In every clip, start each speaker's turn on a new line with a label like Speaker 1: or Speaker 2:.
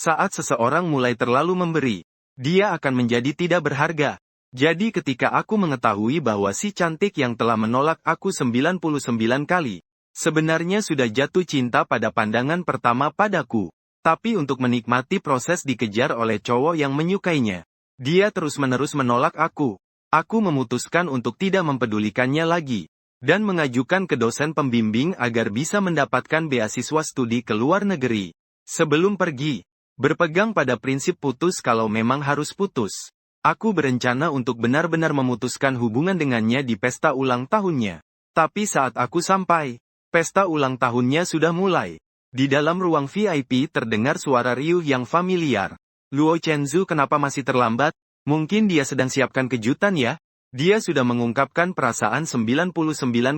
Speaker 1: Saat seseorang mulai terlalu memberi, dia akan menjadi tidak berharga. Jadi ketika aku mengetahui bahwa si cantik yang telah menolak aku 99 kali, sebenarnya sudah jatuh cinta pada pandangan pertama padaku. Tapi untuk menikmati proses dikejar oleh cowok yang menyukainya, dia terus-menerus menolak aku. Aku memutuskan untuk tidak mempedulikannya lagi, dan mengajukan ke dosen pembimbing agar bisa mendapatkan beasiswa studi ke luar negeri. Sebelum pergi, berpegang pada prinsip putus kalau memang harus putus. Aku berencana untuk benar-benar memutuskan hubungan dengannya di pesta ulang tahunnya. Tapi saat aku sampai, pesta ulang tahunnya sudah mulai. Di dalam ruang VIP terdengar suara riuh yang familiar. Luo Chenzu kenapa masih terlambat? Mungkin dia sedang siapkan kejutan ya? Dia sudah mengungkapkan perasaan 99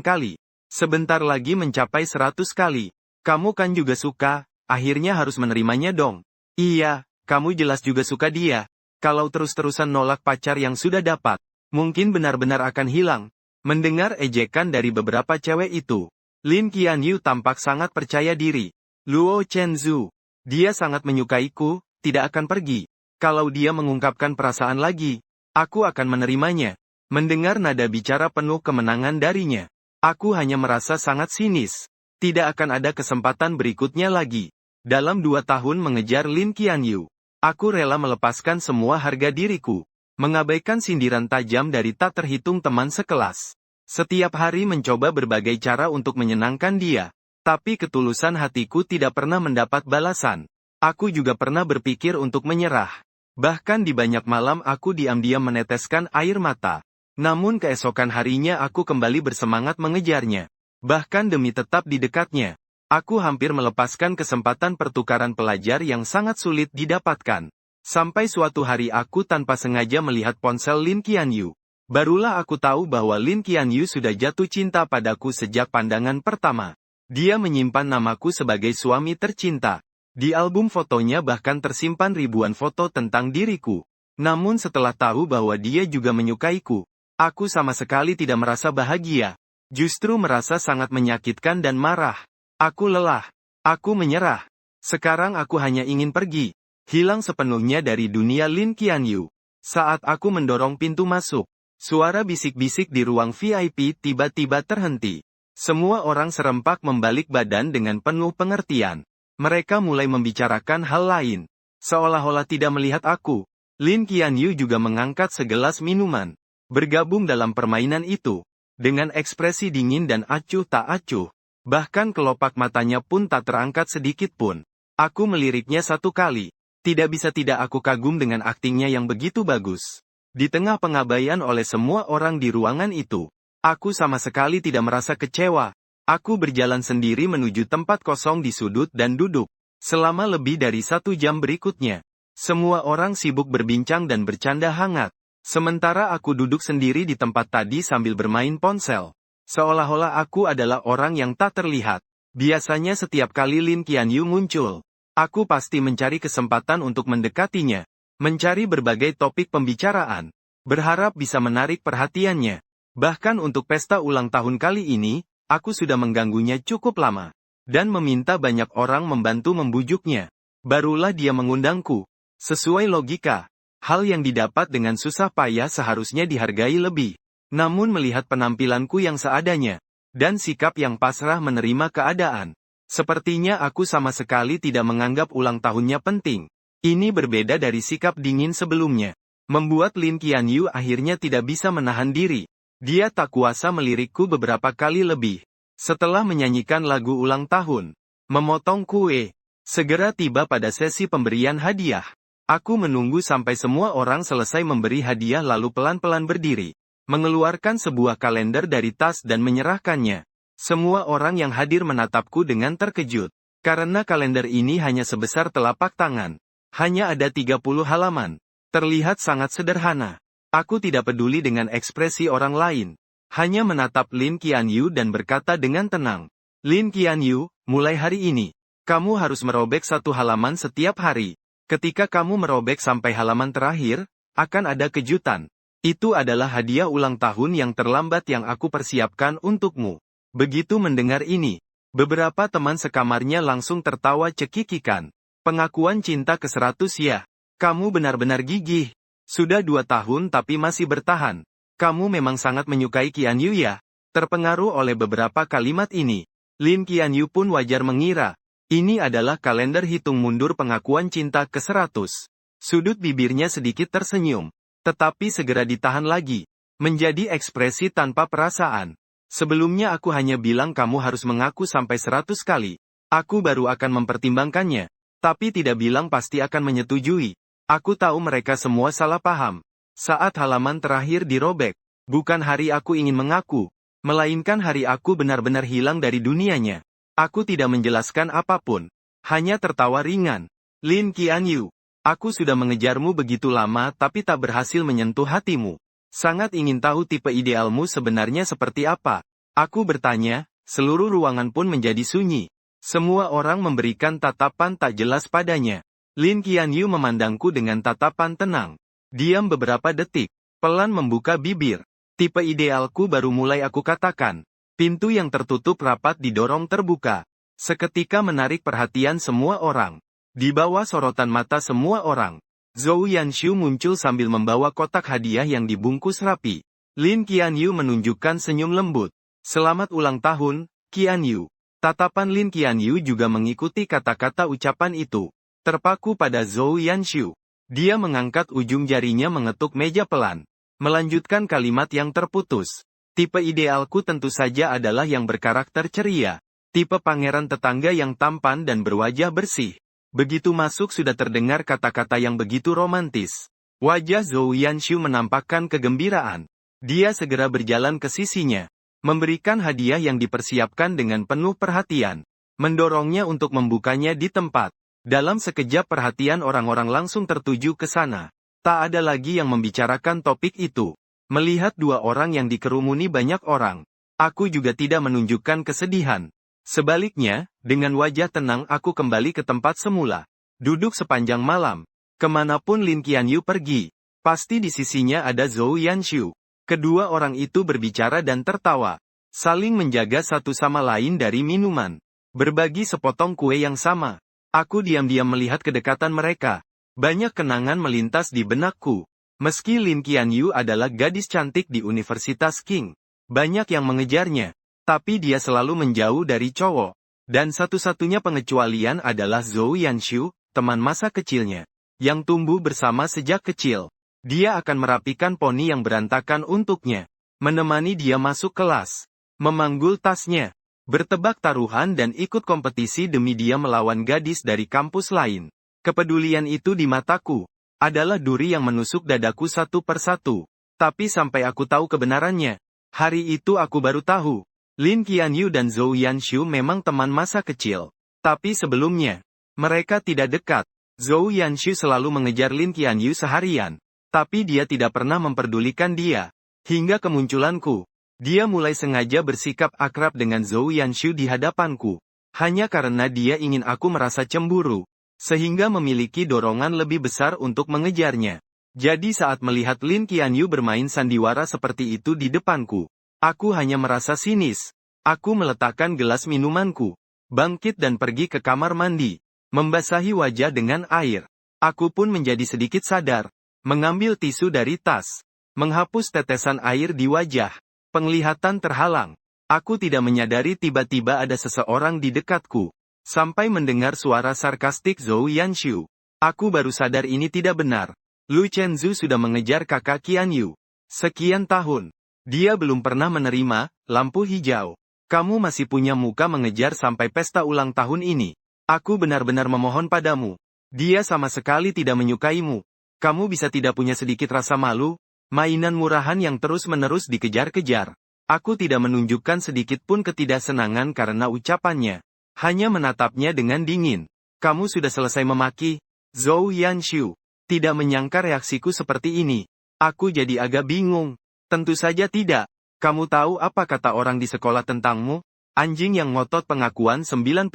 Speaker 1: kali. Sebentar lagi mencapai 100 kali. Kamu kan juga suka, akhirnya harus menerimanya dong. Iya, kamu jelas juga suka dia. Kalau terus-terusan nolak pacar yang sudah dapat, mungkin benar-benar akan hilang. Mendengar ejekan dari beberapa cewek itu, Lin Qianyu tampak sangat percaya diri. Luo Chenzu, dia sangat menyukaiku, tidak akan pergi. Kalau dia mengungkapkan perasaan lagi, aku akan menerimanya. Mendengar nada bicara penuh kemenangan darinya, aku hanya merasa sangat sinis. Tidak akan ada kesempatan berikutnya lagi. Dalam 2 tahun mengejar Lin Qianyu, aku rela melepaskan semua harga diriku, mengabaikan sindiran tajam dari tak terhitung teman sekelas. Setiap hari mencoba berbagai cara untuk menyenangkan dia, tapi ketulusan hatiku tidak pernah mendapat balasan. Aku juga pernah berpikir untuk menyerah. Bahkan di banyak malam aku diam-diam meneteskan air mata. Namun keesokan harinya aku kembali bersemangat mengejarnya. Bahkan demi tetap di dekatnya, aku hampir melepaskan kesempatan pertukaran pelajar yang sangat sulit didapatkan. Sampai suatu hari aku tanpa sengaja melihat ponsel Lin Qianyu. Barulah aku tahu bahwa Lin Qianyu sudah jatuh cinta padaku sejak pandangan pertama. Dia menyimpan namaku sebagai suami tercinta. Di album fotonya bahkan tersimpan ribuan foto tentang diriku. Namun setelah tahu bahwa dia juga menyukaiku, aku sama sekali tidak merasa bahagia. Justru merasa sangat menyakitkan dan marah. Aku lelah. Aku menyerah. Sekarang aku hanya ingin pergi. Hilang sepenuhnya dari dunia Lin Qianyu. Saat aku mendorong pintu masuk, suara bisik-bisik di ruang VIP tiba-tiba terhenti. Semua orang serempak membalik badan dengan penuh pengertian. Mereka mulai membicarakan hal lain. Seolah-olah tidak melihat aku, Lin Qianyu juga mengangkat segelas minuman. Bergabung dalam permainan itu. Dengan ekspresi dingin dan acuh tak acuh. Bahkan kelopak matanya pun tak terangkat sedikit pun. Aku meliriknya 1 kali. Tidak bisa tidak aku kagum dengan aktingnya yang begitu bagus. Di tengah pengabaian oleh semua orang di ruangan itu, aku sama sekali tidak merasa kecewa. Aku berjalan sendiri menuju tempat kosong di sudut dan duduk. Selama lebih dari 1 jam berikutnya, semua orang sibuk berbincang dan bercanda hangat. Sementara aku duduk sendiri di tempat tadi sambil bermain ponsel. Seolah-olah aku adalah orang yang tak terlihat. Biasanya setiap kali Lin Qianyu muncul, aku pasti mencari kesempatan untuk mendekatinya, mencari berbagai topik pembicaraan, berharap bisa menarik perhatiannya. Bahkan untuk pesta ulang tahun kali ini, aku sudah mengganggunya cukup lama, dan meminta banyak orang membantu membujuknya. Barulah dia mengundangku. Sesuai logika, hal yang didapat dengan susah payah seharusnya dihargai lebih. Namun melihat penampilanku yang seadanya, dan sikap yang pasrah menerima keadaan, sepertinya aku sama sekali tidak menganggap ulang tahunnya penting. Ini berbeda dari sikap dingin sebelumnya. Membuat Lin Qianyu akhirnya tidak bisa menahan diri. Dia tak kuasa melirikku beberapa kali lebih. Setelah menyanyikan lagu ulang tahun, memotong kue, segera tiba pada sesi pemberian hadiah. Aku menunggu sampai semua orang selesai memberi hadiah lalu pelan-pelan berdiri, mengeluarkan sebuah kalender dari tas dan menyerahkannya. Semua orang yang hadir menatapku dengan terkejut, karena kalender ini hanya sebesar telapak tangan. Hanya ada 30 halaman. Terlihat sangat sederhana. Aku tidak peduli dengan ekspresi orang lain. Hanya menatap Lin Qianyu dan berkata dengan tenang. Lin Qianyu, mulai hari ini, kamu harus merobek 1 halaman setiap hari. Ketika kamu merobek sampai halaman terakhir, akan ada kejutan. Itu adalah hadiah ulang tahun yang terlambat yang aku persiapkan untukmu. Begitu mendengar ini, beberapa teman sekamarnya langsung tertawa cekikikan. Pengakuan cinta ke-100 ya. Kamu benar-benar gigih. Sudah 2 tahun tapi masih bertahan. Kamu memang sangat menyukai Qianyu ya? Terpengaruh oleh beberapa kalimat ini, Lin Qianyu pun wajar mengira, ini adalah kalender hitung mundur pengakuan cinta ke-100. Sudut bibirnya sedikit tersenyum, tetapi segera ditahan lagi, menjadi ekspresi tanpa perasaan. Sebelumnya aku hanya bilang kamu harus mengaku sampai 100 kali. Aku baru akan mempertimbangkannya, tapi tidak bilang pasti akan menyetujui. Aku tahu mereka semua salah paham. Saat halaman terakhir dirobek, bukan hari aku ingin mengaku, melainkan hari aku benar-benar hilang dari dunianya. Aku tidak menjelaskan apapun, hanya tertawa ringan. Lin Qianyu, aku sudah mengejarmu begitu lama tapi tak berhasil menyentuh hatimu. Sangat ingin tahu tipe idealmu sebenarnya seperti apa. Aku bertanya, seluruh ruangan pun menjadi sunyi. Semua orang memberikan tatapan tak jelas padanya. Lin Qianyu memandangku dengan tatapan tenang. Diam beberapa detik, pelan membuka bibir. Tipe idealku baru mulai aku katakan. Pintu yang tertutup rapat didorong terbuka. Seketika menarik perhatian semua orang. Di bawah sorotan mata semua orang, Zhou Yanshu muncul sambil membawa kotak hadiah yang dibungkus rapi. Lin Qianyu menunjukkan senyum lembut. Selamat ulang tahun, Qianyu. Tatapan Lin Qianyu juga mengikuti kata-kata ucapan itu. Terpaku pada Zhou Yanshu. Dia mengangkat ujung jarinya mengetuk meja pelan. Melanjutkan kalimat yang terputus. Tipe idealku tentu saja adalah yang berkarakter ceria. Tipe pangeran tetangga yang tampan dan berwajah bersih. Begitu masuk sudah terdengar kata-kata yang begitu romantis. Wajah Zhou Yanshu menampakkan kegembiraan. Dia segera berjalan ke sisinya. Memberikan hadiah yang dipersiapkan dengan penuh perhatian. Mendorongnya untuk membukanya di tempat. Dalam sekejap perhatian orang-orang langsung tertuju ke sana. Tak ada lagi yang membicarakan topik itu. Melihat 2 orang yang dikerumuni banyak orang, aku juga tidak menunjukkan kesedihan. Sebaliknya, dengan wajah tenang aku kembali ke tempat semula. Duduk sepanjang malam. Kemanapun Lin Qianyu pergi, pasti di sisinya ada Zhou Yanshu. Kedua orang itu berbicara dan tertawa. Saling menjaga satu sama lain dari minuman. Berbagi sepotong kue yang sama. Aku diam-diam melihat kedekatan mereka. Banyak kenangan melintas di benakku. Meski Lin Qianyu adalah gadis cantik di Universitas Qing, banyak yang mengejarnya, tapi dia selalu menjauh dari cowok. Dan satu-satunya pengecualian adalah Zhou Yanshu, teman masa kecilnya, yang tumbuh bersama sejak kecil. Dia akan merapikan poni yang berantakan untuknya, menemani dia masuk kelas, memanggul tasnya, bertebak taruhan dan ikut kompetisi demi dia melawan gadis dari kampus lain. Kepedulian itu di mataku adalah duri yang menusuk dadaku satu persatu. Tapi sampai aku tahu kebenarannya, hari itu aku baru tahu, Lin Qianyu dan Zhou Yanshu memang teman masa kecil. Tapi sebelumnya, mereka tidak dekat. Zhou Yanshu selalu mengejar Lin Qianyu seharian, tapi dia tidak pernah memperdulikan dia. Hingga kemunculanku, dia mulai sengaja bersikap akrab dengan Zhou Yanshu di hadapanku, hanya karena dia ingin aku merasa cemburu. Sehingga memiliki dorongan lebih besar untuk mengejarnya. Jadi saat melihat Lin Qianyu bermain sandiwara seperti itu di depanku, aku hanya merasa sinis. Aku meletakkan gelas minumanku, bangkit dan pergi ke kamar mandi, membasahi wajah dengan air. Aku pun menjadi sedikit sadar, mengambil tisu dari tas, menghapus tetesan air di wajah. Penglihatan terhalang. Aku tidak menyadari tiba-tiba ada seseorang di dekatku. Sampai mendengar suara sarkastik Zhou Yanshu. Aku baru sadar ini tidak benar. Lu Chenzu sudah mengejar kakak Qianyu. Sekian tahun. Dia belum pernah menerima lampu hijau. Kamu masih punya muka mengejar sampai pesta ulang tahun ini. Aku benar-benar memohon padamu. Dia sama sekali tidak menyukaimu. Kamu bisa tidak punya sedikit rasa malu? Mainan murahan yang terus-menerus dikejar-kejar. Aku tidak menunjukkan sedikit pun ketidaksenangan karena ucapannya. Hanya menatapnya dengan dingin. Kamu sudah selesai memaki? Zhou Yanshu tidak menyangka reaksiku seperti ini. Aku jadi agak bingung. Tentu saja tidak. Kamu tahu apa kata orang di sekolah tentangmu? Anjing yang ngotot pengakuan 99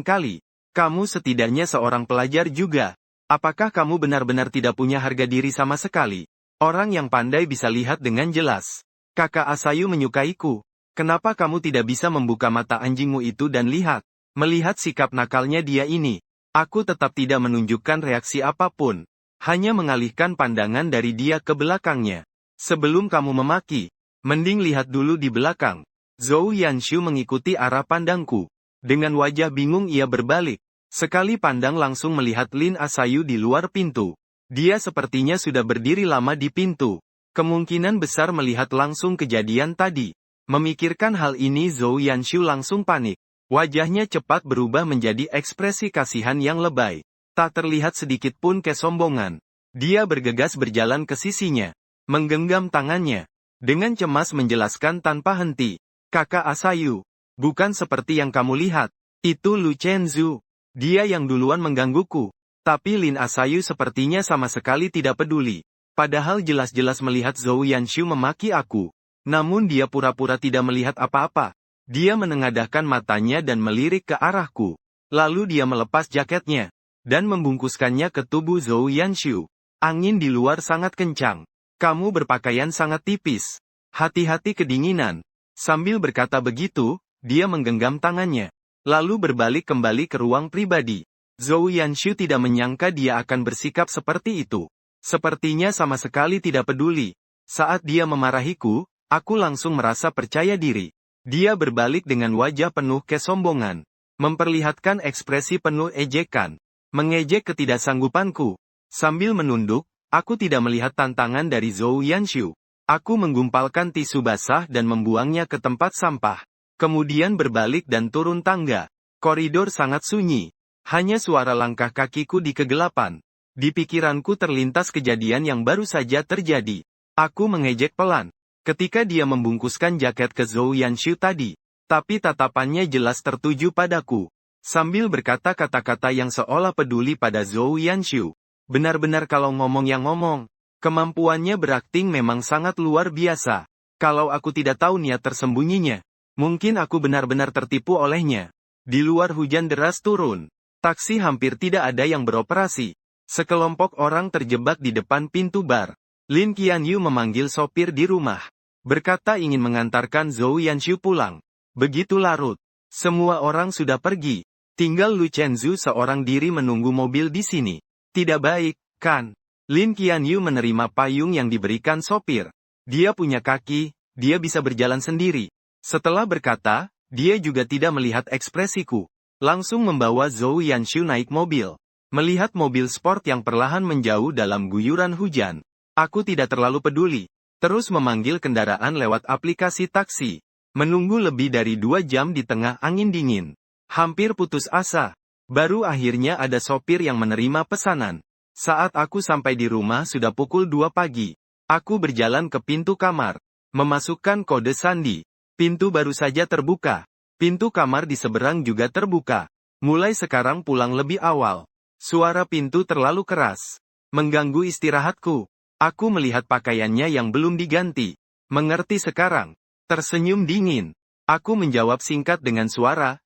Speaker 1: kali. Kamu setidaknya seorang pelajar juga. Apakah kamu benar-benar tidak punya harga diri sama sekali? Orang yang pandai bisa lihat dengan jelas. Kakak Asayu menyukaiku. Kenapa kamu tidak bisa membuka mata anjingmu itu dan lihat? Melihat sikap nakalnya dia ini, Aku tetap tidak menunjukkan reaksi apapun. Hanya mengalihkan pandangan dari dia ke belakangnya. Sebelum kamu memaki, mending lihat dulu di belakang. Zhou Yanshu mengikuti arah pandangku. Dengan wajah bingung ia berbalik. Sekali pandang langsung melihat Lin Asayu di luar pintu. Dia sepertinya sudah berdiri lama di pintu. Kemungkinan besar melihat langsung kejadian tadi. Memikirkan hal ini Zhou Yanshu langsung panik. Wajahnya cepat berubah menjadi ekspresi kasihan yang lebay. Tak terlihat sedikit pun kesombongan. Dia bergegas berjalan ke sisinya. Menggenggam tangannya. Dengan cemas menjelaskan tanpa henti. Kakak Asayu. Bukan seperti yang kamu lihat. Itu Lu Chenzu. Dia yang duluan menggangguku. Tapi Lin Asayu sepertinya sama sekali tidak peduli. Padahal jelas-jelas melihat Zhou Yanshu memaki aku. Namun dia pura-pura tidak melihat apa-apa. Dia menengadahkan matanya dan melirik ke arahku. Lalu dia melepas jaketnya. Dan membungkuskannya ke tubuh Zhou Yanshu. Angin di luar sangat kencang. Kamu berpakaian sangat tipis. Hati-hati kedinginan. Sambil berkata begitu, dia menggenggam tangannya. Lalu berbalik kembali ke ruang pribadi. Zhou Yanshu tidak menyangka dia akan bersikap seperti itu. Sepertinya sama sekali tidak peduli. Saat dia memarahiku, aku langsung merasa percaya diri. Dia berbalik dengan wajah penuh kesombongan. Memperlihatkan ekspresi penuh ejekan. Mengejek ketidaksanggupanku. Sambil menunduk, aku tidak melihat tantangan dari Zhou Yanshu. Aku menggumpalkan tisu basah dan membuangnya ke tempat sampah. Kemudian berbalik dan turun tangga. Koridor sangat sunyi. Hanya suara langkah kakiku di kegelapan. Di pikiranku terlintas kejadian yang baru saja terjadi. Aku mengejek pelan. Ketika dia membungkuskan jaket ke Zhou Yanshu tadi. Tapi tatapannya jelas tertuju padaku. Sambil berkata kata-kata yang seolah peduli pada Zhou Yanshu. Benar-benar kalau ngomong yang ngomong. Kemampuannya berakting memang sangat luar biasa. Kalau aku tidak tahu niat tersembunyinya, mungkin aku benar-benar tertipu olehnya. Di luar hujan deras turun. Taksi hampir tidak ada yang beroperasi. Sekelompok orang terjebak di depan pintu bar. Lin Qianyu memanggil sopir di rumah. Berkata ingin mengantarkan Zhou Yanshu pulang. Begitu larut. Semua orang sudah pergi. Tinggal Lu Chenzu seorang diri menunggu mobil di sini. Tidak baik, kan? Lin Qianyu menerima payung yang diberikan sopir. Dia punya kaki, dia bisa berjalan sendiri. Setelah berkata, dia juga tidak melihat ekspresiku. Langsung membawa Zhou Yanshu naik mobil. Melihat mobil sport yang perlahan menjauh dalam guyuran hujan. Aku tidak terlalu peduli. Terus memanggil kendaraan lewat aplikasi taksi. Menunggu lebih dari 2 jam di tengah angin dingin. Hampir putus asa. Baru akhirnya ada sopir yang menerima pesanan. Saat aku sampai di rumah sudah pukul 2 pagi. Aku berjalan ke pintu kamar. Memasukkan kode sandi. Pintu baru saja terbuka. Pintu kamar di seberang juga terbuka. Mulai sekarang pulang lebih awal. Suara pintu terlalu keras. Mengganggu istirahatku. Aku melihat pakaiannya yang belum diganti. Mengerti sekarang. Tersenyum dingin. Aku menjawab singkat dengan suara,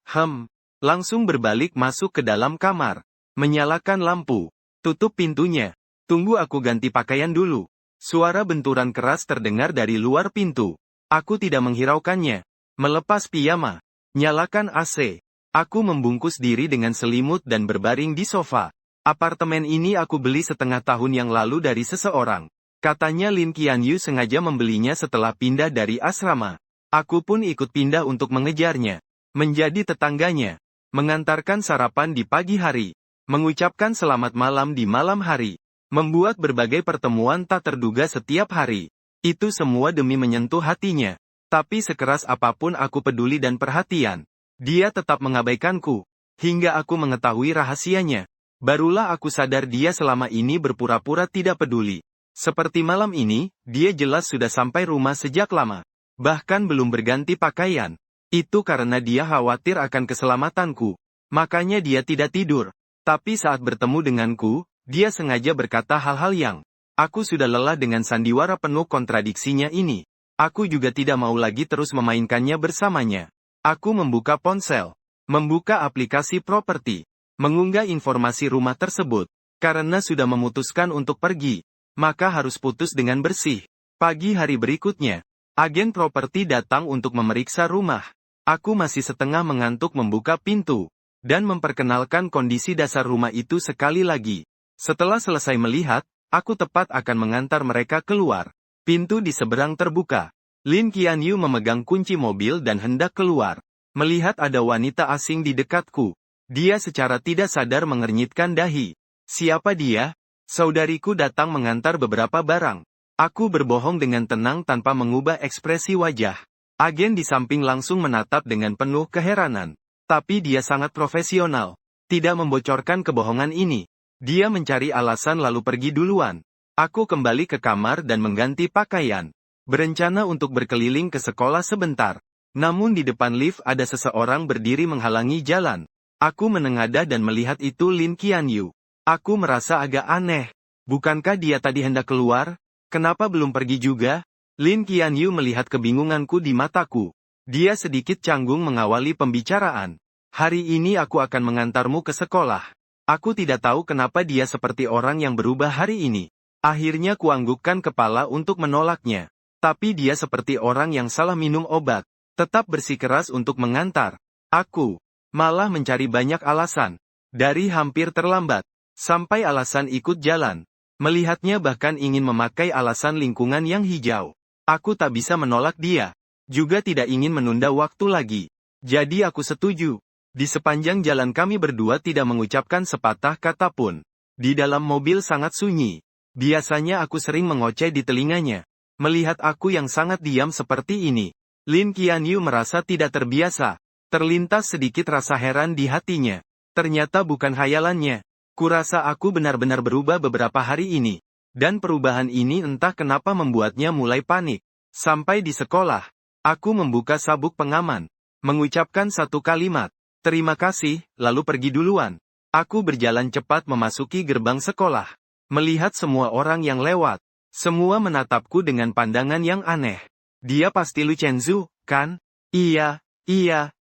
Speaker 1: Langsung berbalik masuk ke dalam kamar. Menyalakan lampu. Tutup pintunya. Tunggu aku ganti pakaian dulu. Suara benturan keras terdengar dari luar pintu. Aku tidak menghiraukannya. Melepas piyama. Nyalakan AC. Aku membungkus diri dengan selimut dan berbaring di sofa. Apartemen ini aku beli setengah tahun yang lalu dari seseorang. Katanya Lin Qianyu sengaja membelinya setelah pindah dari asrama. Aku pun ikut pindah untuk mengejarnya. Menjadi tetangganya. Mengantarkan sarapan di pagi hari. Mengucapkan selamat malam di malam hari. Membuat berbagai pertemuan tak terduga setiap hari. Itu semua demi menyentuh hatinya. Tapi sekeras apapun aku peduli dan perhatian, dia tetap mengabaikanku. Hingga aku mengetahui rahasianya. Barulah aku sadar dia selama ini berpura-pura tidak peduli. Seperti malam ini, dia jelas sudah sampai rumah sejak lama. Bahkan belum berganti pakaian. Itu karena dia khawatir akan keselamatanku. Makanya dia tidak tidur. Tapi saat bertemu denganku, dia sengaja berkata hal-hal yang, aku sudah lelah dengan sandiwara penuh kontradiksinya ini. Aku juga tidak mau lagi terus memainkannya bersamanya. Aku membuka ponsel. Membuka aplikasi properti. Mengunggah informasi rumah tersebut. Karena sudah memutuskan untuk pergi. Maka harus putus dengan bersih. Pagi hari berikutnya, agen properti datang untuk memeriksa rumah. Aku masih setengah mengantuk membuka pintu. dan memperkenalkan kondisi dasar rumah itu sekali lagi. Setelah selesai melihat, aku tepat akan mengantar mereka keluar. Pintu di seberang terbuka. Lin Qianyu memegang kunci mobil dan hendak keluar. Melihat ada wanita asing di dekatku, dia secara tidak sadar mengernyitkan dahi. Siapa dia? Saudariku datang mengantar beberapa barang. Aku berbohong dengan tenang tanpa mengubah ekspresi wajah. Agen di samping langsung menatap dengan penuh keheranan. Tapi dia sangat profesional. Tidak membocorkan kebohongan ini. Dia mencari alasan lalu pergi duluan. Aku kembali ke kamar dan mengganti pakaian. Berencana untuk berkeliling ke sekolah sebentar. Namun di depan lift ada seseorang berdiri menghalangi jalan. Aku menengadah dan melihat itu Lin Qianyu. Aku merasa agak aneh. Bukankah dia tadi hendak keluar? Kenapa belum pergi juga? Lin Qianyu melihat kebingunganku di mataku. Dia sedikit canggung mengawali pembicaraan. Hari ini aku akan mengantarmu ke sekolah. Aku tidak tahu kenapa dia seperti orang yang berubah hari ini. Akhirnya kuanggukkan kepala untuk menolaknya. Tapi dia seperti orang yang salah minum obat. Tetap bersikeras untuk mengantar. Aku malah mencari banyak alasan. Dari hampir terlambat, sampai alasan ikut jalan. Melihatnya bahkan ingin memakai alasan lingkungan yang hijau. Aku tak bisa menolak dia. Juga tidak ingin menunda waktu lagi. Jadi aku setuju. Di sepanjang jalan kami berdua tidak mengucapkan sepatah kata pun. Di dalam mobil sangat sunyi. Biasanya aku sering mengoceh di telinganya. Melihat aku yang sangat diam seperti ini, Lin Qianyu merasa tidak terbiasa. Terlintas sedikit rasa heran di hatinya. Ternyata bukan khayalannya. Kurasa aku benar-benar berubah beberapa hari ini. Dan perubahan ini entah kenapa membuatnya mulai panik. Sampai di sekolah, aku membuka sabuk pengaman. Mengucapkan satu kalimat. Terima kasih, lalu pergi duluan. Aku berjalan cepat memasuki gerbang sekolah. Melihat semua orang yang lewat. Semua menatapku dengan pandangan yang aneh. Dia pasti Lu Chenzu, kan? Iya.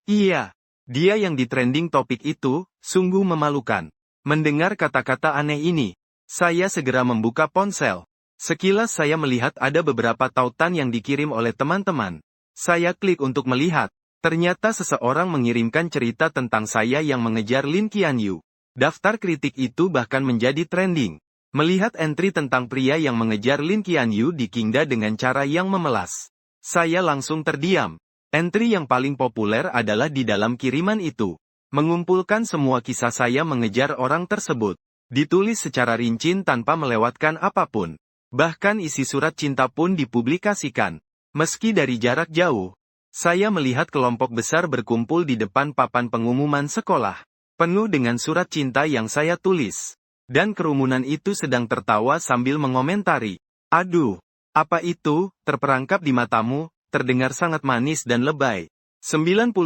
Speaker 1: Iya, dia yang di trending topik itu, sungguh memalukan. Mendengar kata-kata aneh ini, saya segera membuka ponsel. Sekilas saya melihat ada beberapa tautan yang dikirim oleh teman-teman. Saya klik untuk melihat. Ternyata seseorang mengirimkan cerita tentang saya yang mengejar Lin Qianyu. Daftar kritik itu bahkan menjadi trending. Melihat entry tentang pria yang mengejar Lin Qianyu di Qingda dengan cara yang memelas. Saya langsung terdiam. Entry yang paling populer adalah di dalam kiriman itu. Mengumpulkan semua kisah saya mengejar orang tersebut. Ditulis secara rinci tanpa melewatkan apapun. Bahkan isi surat cinta pun dipublikasikan. Meski dari jarak jauh, saya melihat kelompok besar berkumpul di depan papan pengumuman sekolah. Penuh dengan surat cinta yang saya tulis. Dan kerumunan itu sedang tertawa sambil mengomentari. Aduh, apa itu, terperangkap di matamu? Terdengar sangat manis dan lebay. 99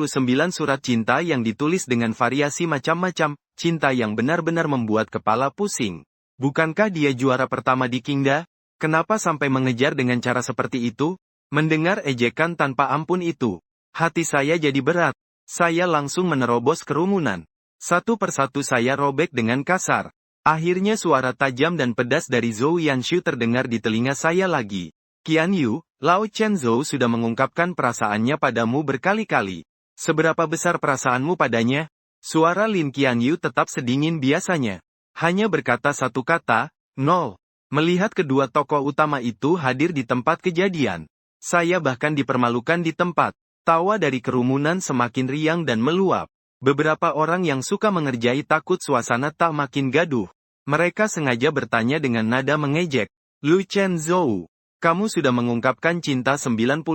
Speaker 1: surat cinta yang ditulis dengan variasi macam-macam, cinta yang benar-benar membuat kepala pusing. Bukankah dia juara pertama di Qingda? Kenapa sampai mengejar dengan cara seperti itu? Mendengar ejekan tanpa ampun itu, hati saya jadi berat. Saya langsung menerobos kerumunan. Satu persatu saya robek dengan kasar. Akhirnya suara tajam dan pedas dari Zhou Yanshu terdengar di telinga saya lagi. Qianyu, Lao Chenzhou sudah mengungkapkan perasaannya padamu berkali-kali. Seberapa besar perasaanmu padanya? Suara Lin Qianyu tetap sedingin biasanya. Hanya berkata satu kata, 0. Melihat kedua tokoh utama itu hadir di tempat kejadian. Saya bahkan dipermalukan di tempat. Tawa dari kerumunan semakin riang dan meluap. Beberapa orang yang suka mengerjai takut suasana tak makin gaduh. Mereka sengaja bertanya dengan nada mengejek. Lu Chenzhou. Kamu sudah mengungkapkan cinta 99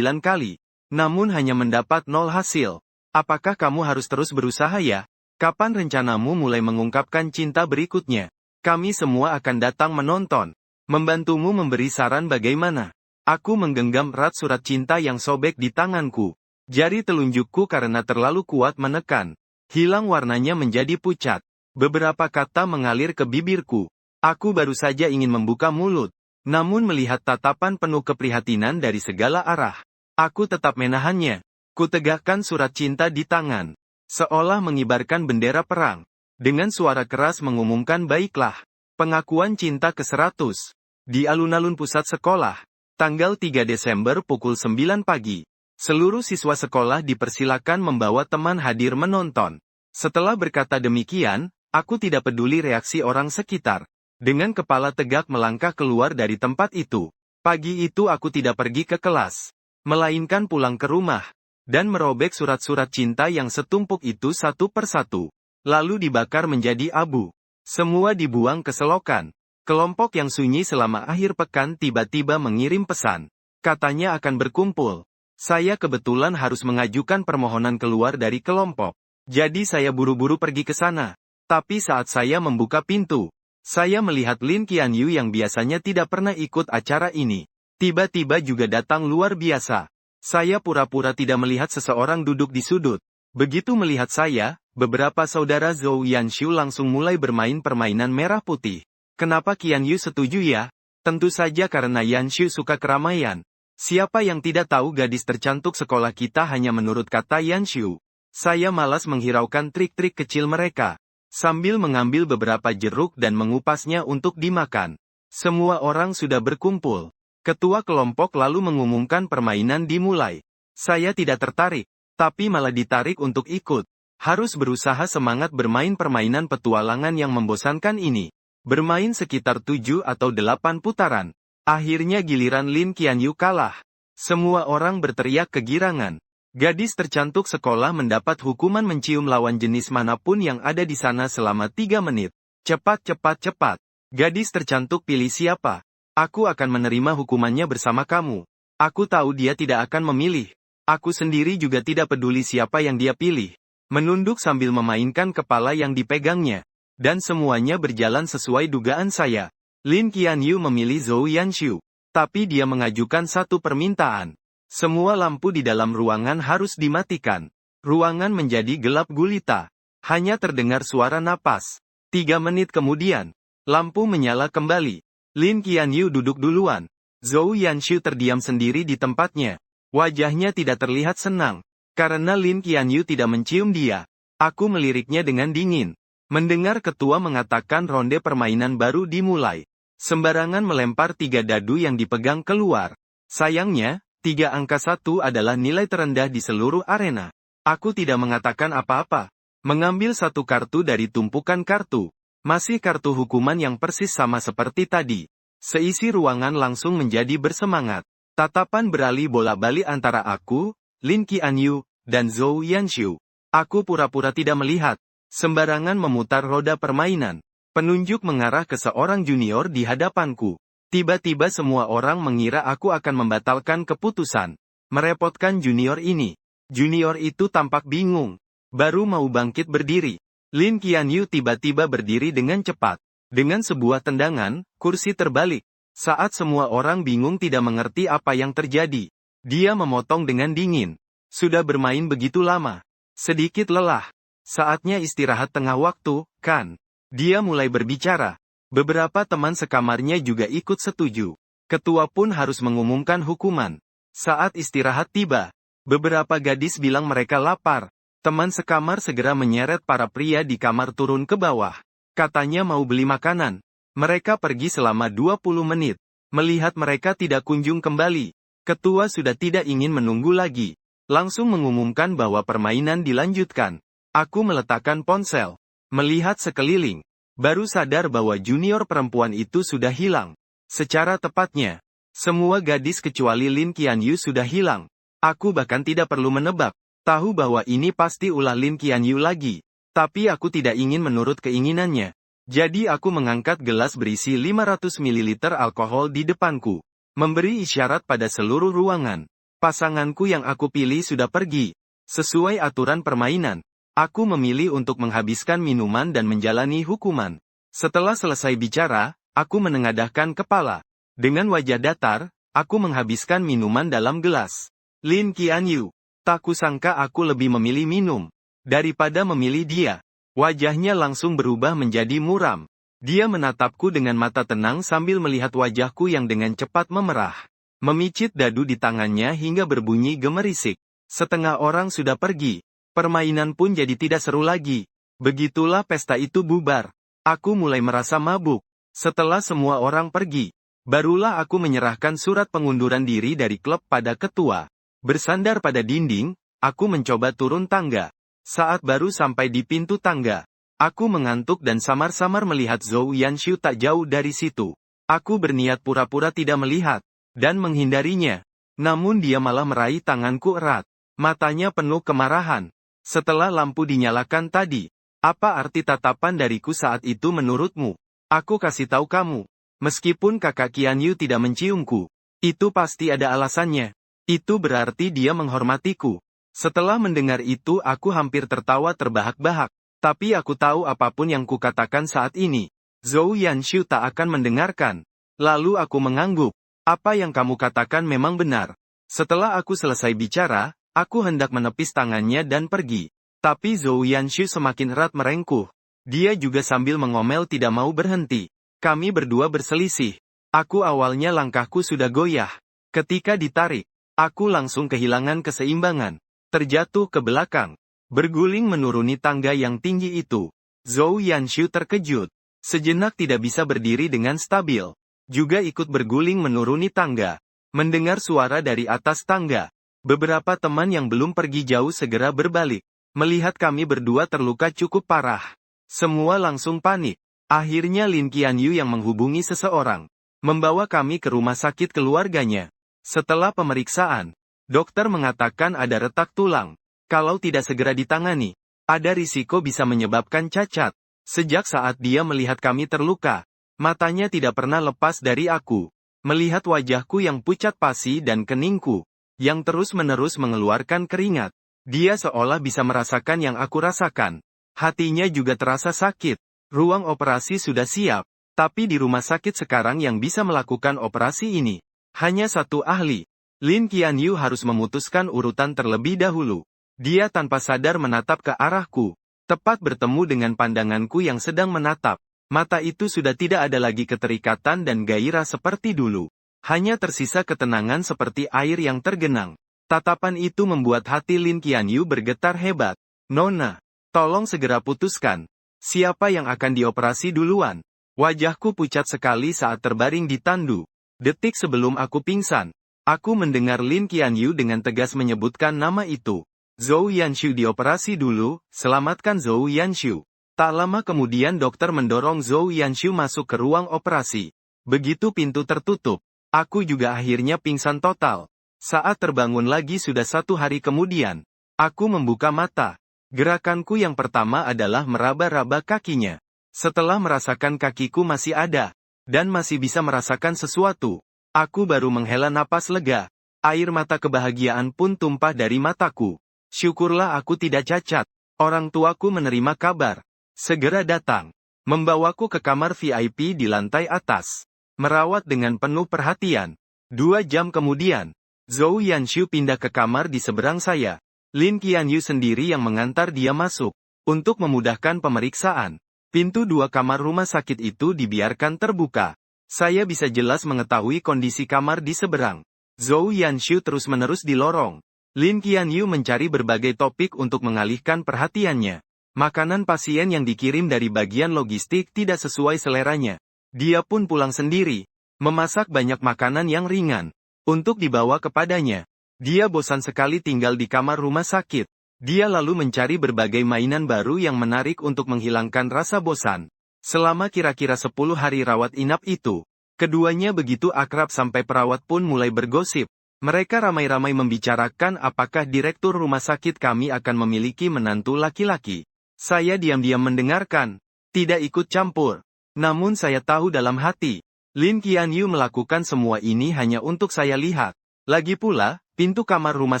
Speaker 1: kali, namun hanya mendapat 0 hasil. Apakah kamu harus terus berusaha ya? Kapan rencanamu mulai mengungkapkan cinta berikutnya? Kami semua akan datang menonton. Membantumu memberi saran bagaimana. Aku menggenggam erat surat cinta yang sobek di tanganku. Jari telunjukku karena terlalu kuat menekan. Hilang warnanya menjadi pucat. Beberapa kata mengalir ke bibirku. Aku baru saja ingin membuka mulut. Namun melihat tatapan penuh keprihatinan dari segala arah, aku tetap menahannya. Kutegakkan surat cinta di tangan, seolah mengibarkan bendera perang. Dengan suara keras mengumumkan baiklah. Pengakuan cinta ke-100. Di alun-alun pusat sekolah. Tanggal 3 Desember pukul 9 pagi. Seluruh siswa sekolah dipersilakan membawa teman hadir menonton. Setelah berkata demikian, aku tidak peduli reaksi orang sekitar. Dengan kepala tegak melangkah keluar dari tempat itu. Pagi itu aku tidak pergi ke kelas, melainkan pulang ke rumah, dan merobek surat-surat cinta yang setumpuk itu satu persatu. Lalu dibakar menjadi abu. Semua dibuang ke selokan. Kelompok yang sunyi selama akhir pekan tiba-tiba mengirim pesan. Katanya akan berkumpul. Saya kebetulan harus mengajukan permohonan keluar dari kelompok. Jadi saya buru-buru pergi ke sana. Tapi saat saya membuka pintu, saya melihat Lin Qianyu yang biasanya tidak pernah ikut acara ini. Tiba-tiba juga datang luar biasa. Saya pura-pura tidak melihat seseorang duduk di sudut. Begitu melihat saya, beberapa saudara Zhou Yanshu langsung mulai bermain permainan merah putih. Kenapa Qianyu setuju ya? Tentu saja karena Yanshu suka keramaian. Siapa yang tidak tahu gadis tercantik sekolah kita hanya menurut kata Yanshu. Saya malas menghiraukan trik-trik kecil mereka. Sambil mengambil beberapa jeruk dan mengupasnya untuk dimakan. Semua orang sudah berkumpul. Ketua kelompok lalu mengumumkan permainan dimulai. Saya tidak tertarik, tapi malah ditarik untuk ikut. Harus berusaha semangat bermain permainan petualangan yang membosankan ini. Bermain sekitar 7 atau 8 putaran. Akhirnya giliran Lin Qianyu kalah. Semua orang berteriak kegirangan. Gadis tercantik sekolah mendapat hukuman mencium lawan jenis manapun yang ada di sana selama 3 menit. Cepat, cepat, cepat. Gadis tercantik pilih siapa? Aku akan menerima hukumannya bersama kamu. Aku tahu dia tidak akan memilih. Aku sendiri juga tidak peduli siapa yang dia pilih. Menunduk sambil memainkan kepala yang dipegangnya. Dan semuanya berjalan sesuai dugaan saya. Lin Qianyu memilih Zhou Yanshu. Tapi dia mengajukan satu permintaan. Semua lampu di dalam ruangan harus dimatikan. Ruangan menjadi gelap gulita. Hanya terdengar suara napas. 3 menit kemudian, lampu menyala kembali. Lin Qianyu duduk duluan. Zhou Yanshu terdiam sendiri di tempatnya. Wajahnya tidak terlihat senang. Karena Lin Qianyu tidak mencium dia. Aku meliriknya dengan dingin. Mendengar ketua mengatakan ronde permainan baru dimulai. Sembarangan melempar 3 dadu yang dipegang keluar. Sayangnya, 3 angka 1 adalah nilai terendah di seluruh arena. Aku tidak mengatakan apa-apa. Mengambil satu kartu dari tumpukan kartu. Masih kartu hukuman yang persis sama seperti tadi. Seisi ruangan langsung menjadi bersemangat. Tatapan beralih bola-balik antara aku, Lin Qianyu, dan Zhou Yanshu. Aku pura-pura tidak melihat. Sembarangan memutar roda permainan. Penunjuk mengarah ke seorang junior di hadapanku. Tiba-tiba semua orang mengira aku akan membatalkan keputusan. Merepotkan junior ini. Junior itu tampak bingung. Baru mau bangkit berdiri. Lin Qianyu tiba-tiba berdiri dengan cepat. Dengan sebuah tendangan, kursi terbalik. Saat semua orang bingung tidak mengerti apa yang terjadi. Dia memotong dengan dingin. Sudah bermain begitu lama. Sedikit lelah. Saatnya istirahat tengah waktu, kan? Dia mulai berbicara. Beberapa teman sekamarnya juga ikut setuju. Ketua pun harus mengumumkan hukuman. Saat istirahat tiba, beberapa gadis bilang mereka lapar. Teman sekamar segera menyeret para pria di kamar turun ke bawah. Katanya mau beli makanan. Mereka pergi selama 20 menit. Melihat mereka tidak kunjung kembali, ketua sudah tidak ingin menunggu lagi. Langsung mengumumkan bahwa permainan dilanjutkan. Aku meletakkan ponsel. Melihat sekeliling. Baru sadar bahwa junior perempuan itu sudah hilang. Secara tepatnya, semua gadis kecuali Lin Qianyu sudah hilang. Aku bahkan tidak perlu menebak. Tahu bahwa ini pasti ulah Lin Qianyu lagi. Tapi aku tidak ingin menurut keinginannya. Jadi aku mengangkat gelas berisi 500 ml alkohol di depanku. Memberi isyarat pada seluruh ruangan. Pasanganku yang aku pilih sudah pergi. Sesuai aturan permainan. Aku memilih untuk menghabiskan minuman dan menjalani hukuman. Setelah selesai bicara, aku menengadahkan kepala. Dengan wajah datar, aku menghabiskan minuman dalam gelas. Lin Qianyu. Tak kusangka aku lebih memilih minum daripada memilih dia. Wajahnya langsung berubah menjadi muram. Dia menatapku dengan mata tenang sambil melihat wajahku yang dengan cepat memerah. Memicit dadu di tangannya hingga berbunyi gemerisik. Setengah orang sudah pergi. Permainan pun jadi tidak seru lagi. Begitulah pesta itu bubar. Aku mulai merasa mabuk. Setelah semua orang pergi, barulah aku menyerahkan surat pengunduran diri dari klub pada ketua. Bersandar pada dinding, aku mencoba turun tangga. Saat baru sampai di pintu tangga, aku mengantuk dan samar-samar melihat Zhou Yanshu tak jauh dari situ. Aku berniat pura-pura tidak melihat, dan menghindarinya. Namun dia malah meraih tanganku erat. Matanya penuh kemarahan. Setelah lampu dinyalakan tadi, apa arti tatapan dariku saat itu menurutmu? Aku kasih tahu kamu. Meskipun kakak Qian Yu tidak menciumku, itu pasti ada alasannya. Itu berarti dia menghormatiku. Setelah mendengar itu aku hampir tertawa terbahak-bahak. Tapi aku tahu apapun yang kukatakan saat ini, Zhou Yanshu tak akan mendengarkan. Lalu aku mengangguk. Apa yang kamu katakan memang benar. Setelah aku selesai bicara, aku hendak menepis tangannya dan pergi. Tapi Zhou Yanshu semakin erat merengkuh. Dia juga sambil mengomel tidak mau berhenti. Kami berdua berselisih. Aku awalnya langkahku sudah goyah. Ketika ditarik, aku langsung kehilangan keseimbangan. Terjatuh ke belakang. Berguling menuruni tangga yang tinggi itu. Zhou Yanshu terkejut. Sejenak tidak bisa berdiri dengan stabil. Juga ikut berguling menuruni tangga. Mendengar suara dari atas tangga. Beberapa teman yang belum pergi jauh segera berbalik. Melihat kami berdua terluka cukup parah. Semua langsung panik. Akhirnya Lin Qianyu yang menghubungi seseorang. Membawa kami ke rumah sakit keluarganya. Setelah pemeriksaan, dokter mengatakan ada retak tulang. Kalau tidak segera ditangani, ada risiko bisa menyebabkan cacat. Sejak saat dia melihat kami terluka, matanya tidak pernah lepas dari aku. Melihat wajahku yang pucat pasi dan keningku, yang terus-menerus mengeluarkan keringat, dia seolah bisa merasakan yang aku rasakan. Hatinya juga terasa sakit. Ruang operasi sudah siap, tapi di rumah sakit sekarang yang bisa melakukan operasi ini hanya satu ahli. Lin Qianyu harus memutuskan urutan terlebih dahulu. Dia tanpa sadar menatap ke arahku, tepat bertemu dengan pandanganku yang sedang menatap. Mata itu sudah tidak ada lagi keterikatan dan gairah seperti dulu. Hanya tersisa ketenangan seperti air yang tergenang. Tatapan itu membuat hati Lin Qianyu bergetar hebat. Nona, tolong segera putuskan. Siapa yang akan dioperasi duluan? Wajahku pucat sekali saat terbaring di tandu. Detik sebelum aku pingsan, aku mendengar Lin Qianyu dengan tegas menyebutkan nama itu. Zhou Yanshu dioperasi dulu, selamatkan Zhou Yanshu. Tak lama kemudian dokter mendorong Zhou Yanshu masuk ke ruang operasi. Begitu pintu tertutup, aku juga akhirnya pingsan total. Saat terbangun lagi sudah 1 hari kemudian, aku membuka mata. Gerakanku yang pertama adalah meraba-raba kakinya. Setelah merasakan kakiku masih ada, dan masih bisa merasakan sesuatu, aku baru menghela napas lega. Air mata kebahagiaan pun tumpah dari mataku. Syukurlah aku tidak cacat. Orang tuaku menerima kabar. Segera datang. Membawaku ke kamar VIP di lantai atas. Merawat dengan penuh perhatian. 2 jam kemudian, Zhou Yanshu pindah ke kamar di seberang saya. Lin Qianyu sendiri yang mengantar dia masuk. Untuk memudahkan pemeriksaan, pintu 2 kamar rumah sakit itu dibiarkan terbuka. Saya bisa jelas mengetahui kondisi kamar di seberang. Zhou Yanshu terus-menerus di lorong. Lin Qianyu mencari berbagai topik untuk mengalihkan perhatiannya. Makanan pasien yang dikirim dari bagian logistik tidak sesuai seleranya. Dia pun pulang sendiri, memasak banyak makanan yang ringan untuk dibawa kepadanya. Dia bosan sekali tinggal di kamar rumah sakit. Dia lalu mencari berbagai mainan baru yang menarik untuk menghilangkan rasa bosan. Selama kira-kira 10 hari rawat inap itu, keduanya begitu akrab sampai perawat pun mulai bergosip. Mereka ramai-ramai membicarakan apakah direktur rumah sakit kami akan memiliki menantu laki-laki. Saya diam-diam mendengarkan, tidak ikut campur. Namun saya tahu dalam hati, Lin Qianyu melakukan semua ini hanya untuk saya lihat. Lagi pula, pintu kamar rumah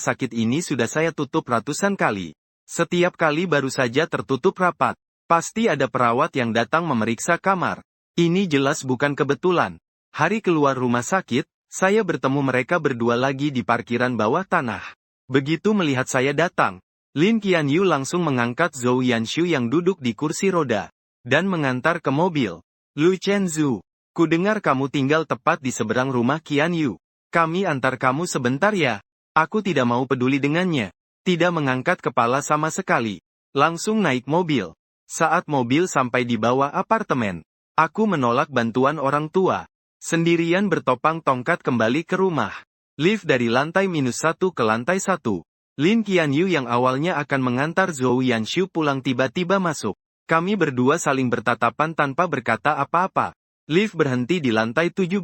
Speaker 1: sakit ini sudah saya tutup ratusan kali. Setiap kali baru saja tertutup rapat, pasti ada perawat yang datang memeriksa kamar. Ini jelas bukan kebetulan. Hari keluar rumah sakit, saya bertemu mereka berdua lagi di parkiran bawah tanah. Begitu melihat saya datang, Lin Qianyu langsung mengangkat Zhou Yanshu yang duduk di kursi roda, dan mengantar ke mobil. Lu Chenzu, kudengar kamu tinggal tepat di seberang rumah Qianyu. Kami antar kamu sebentar ya. Aku tidak mau peduli dengannya. Tidak mengangkat kepala sama sekali. Langsung naik mobil. Saat mobil sampai di bawah apartemen, aku menolak bantuan orang tua. Sendirian bertopang tongkat kembali ke rumah. Lift dari lantai -1 ke lantai 1. Lin Qianyu yang awalnya akan mengantar Zhou Yanshu pulang tiba-tiba masuk. Kami berdua saling bertatapan tanpa berkata apa-apa. Lift berhenti di lantai 17.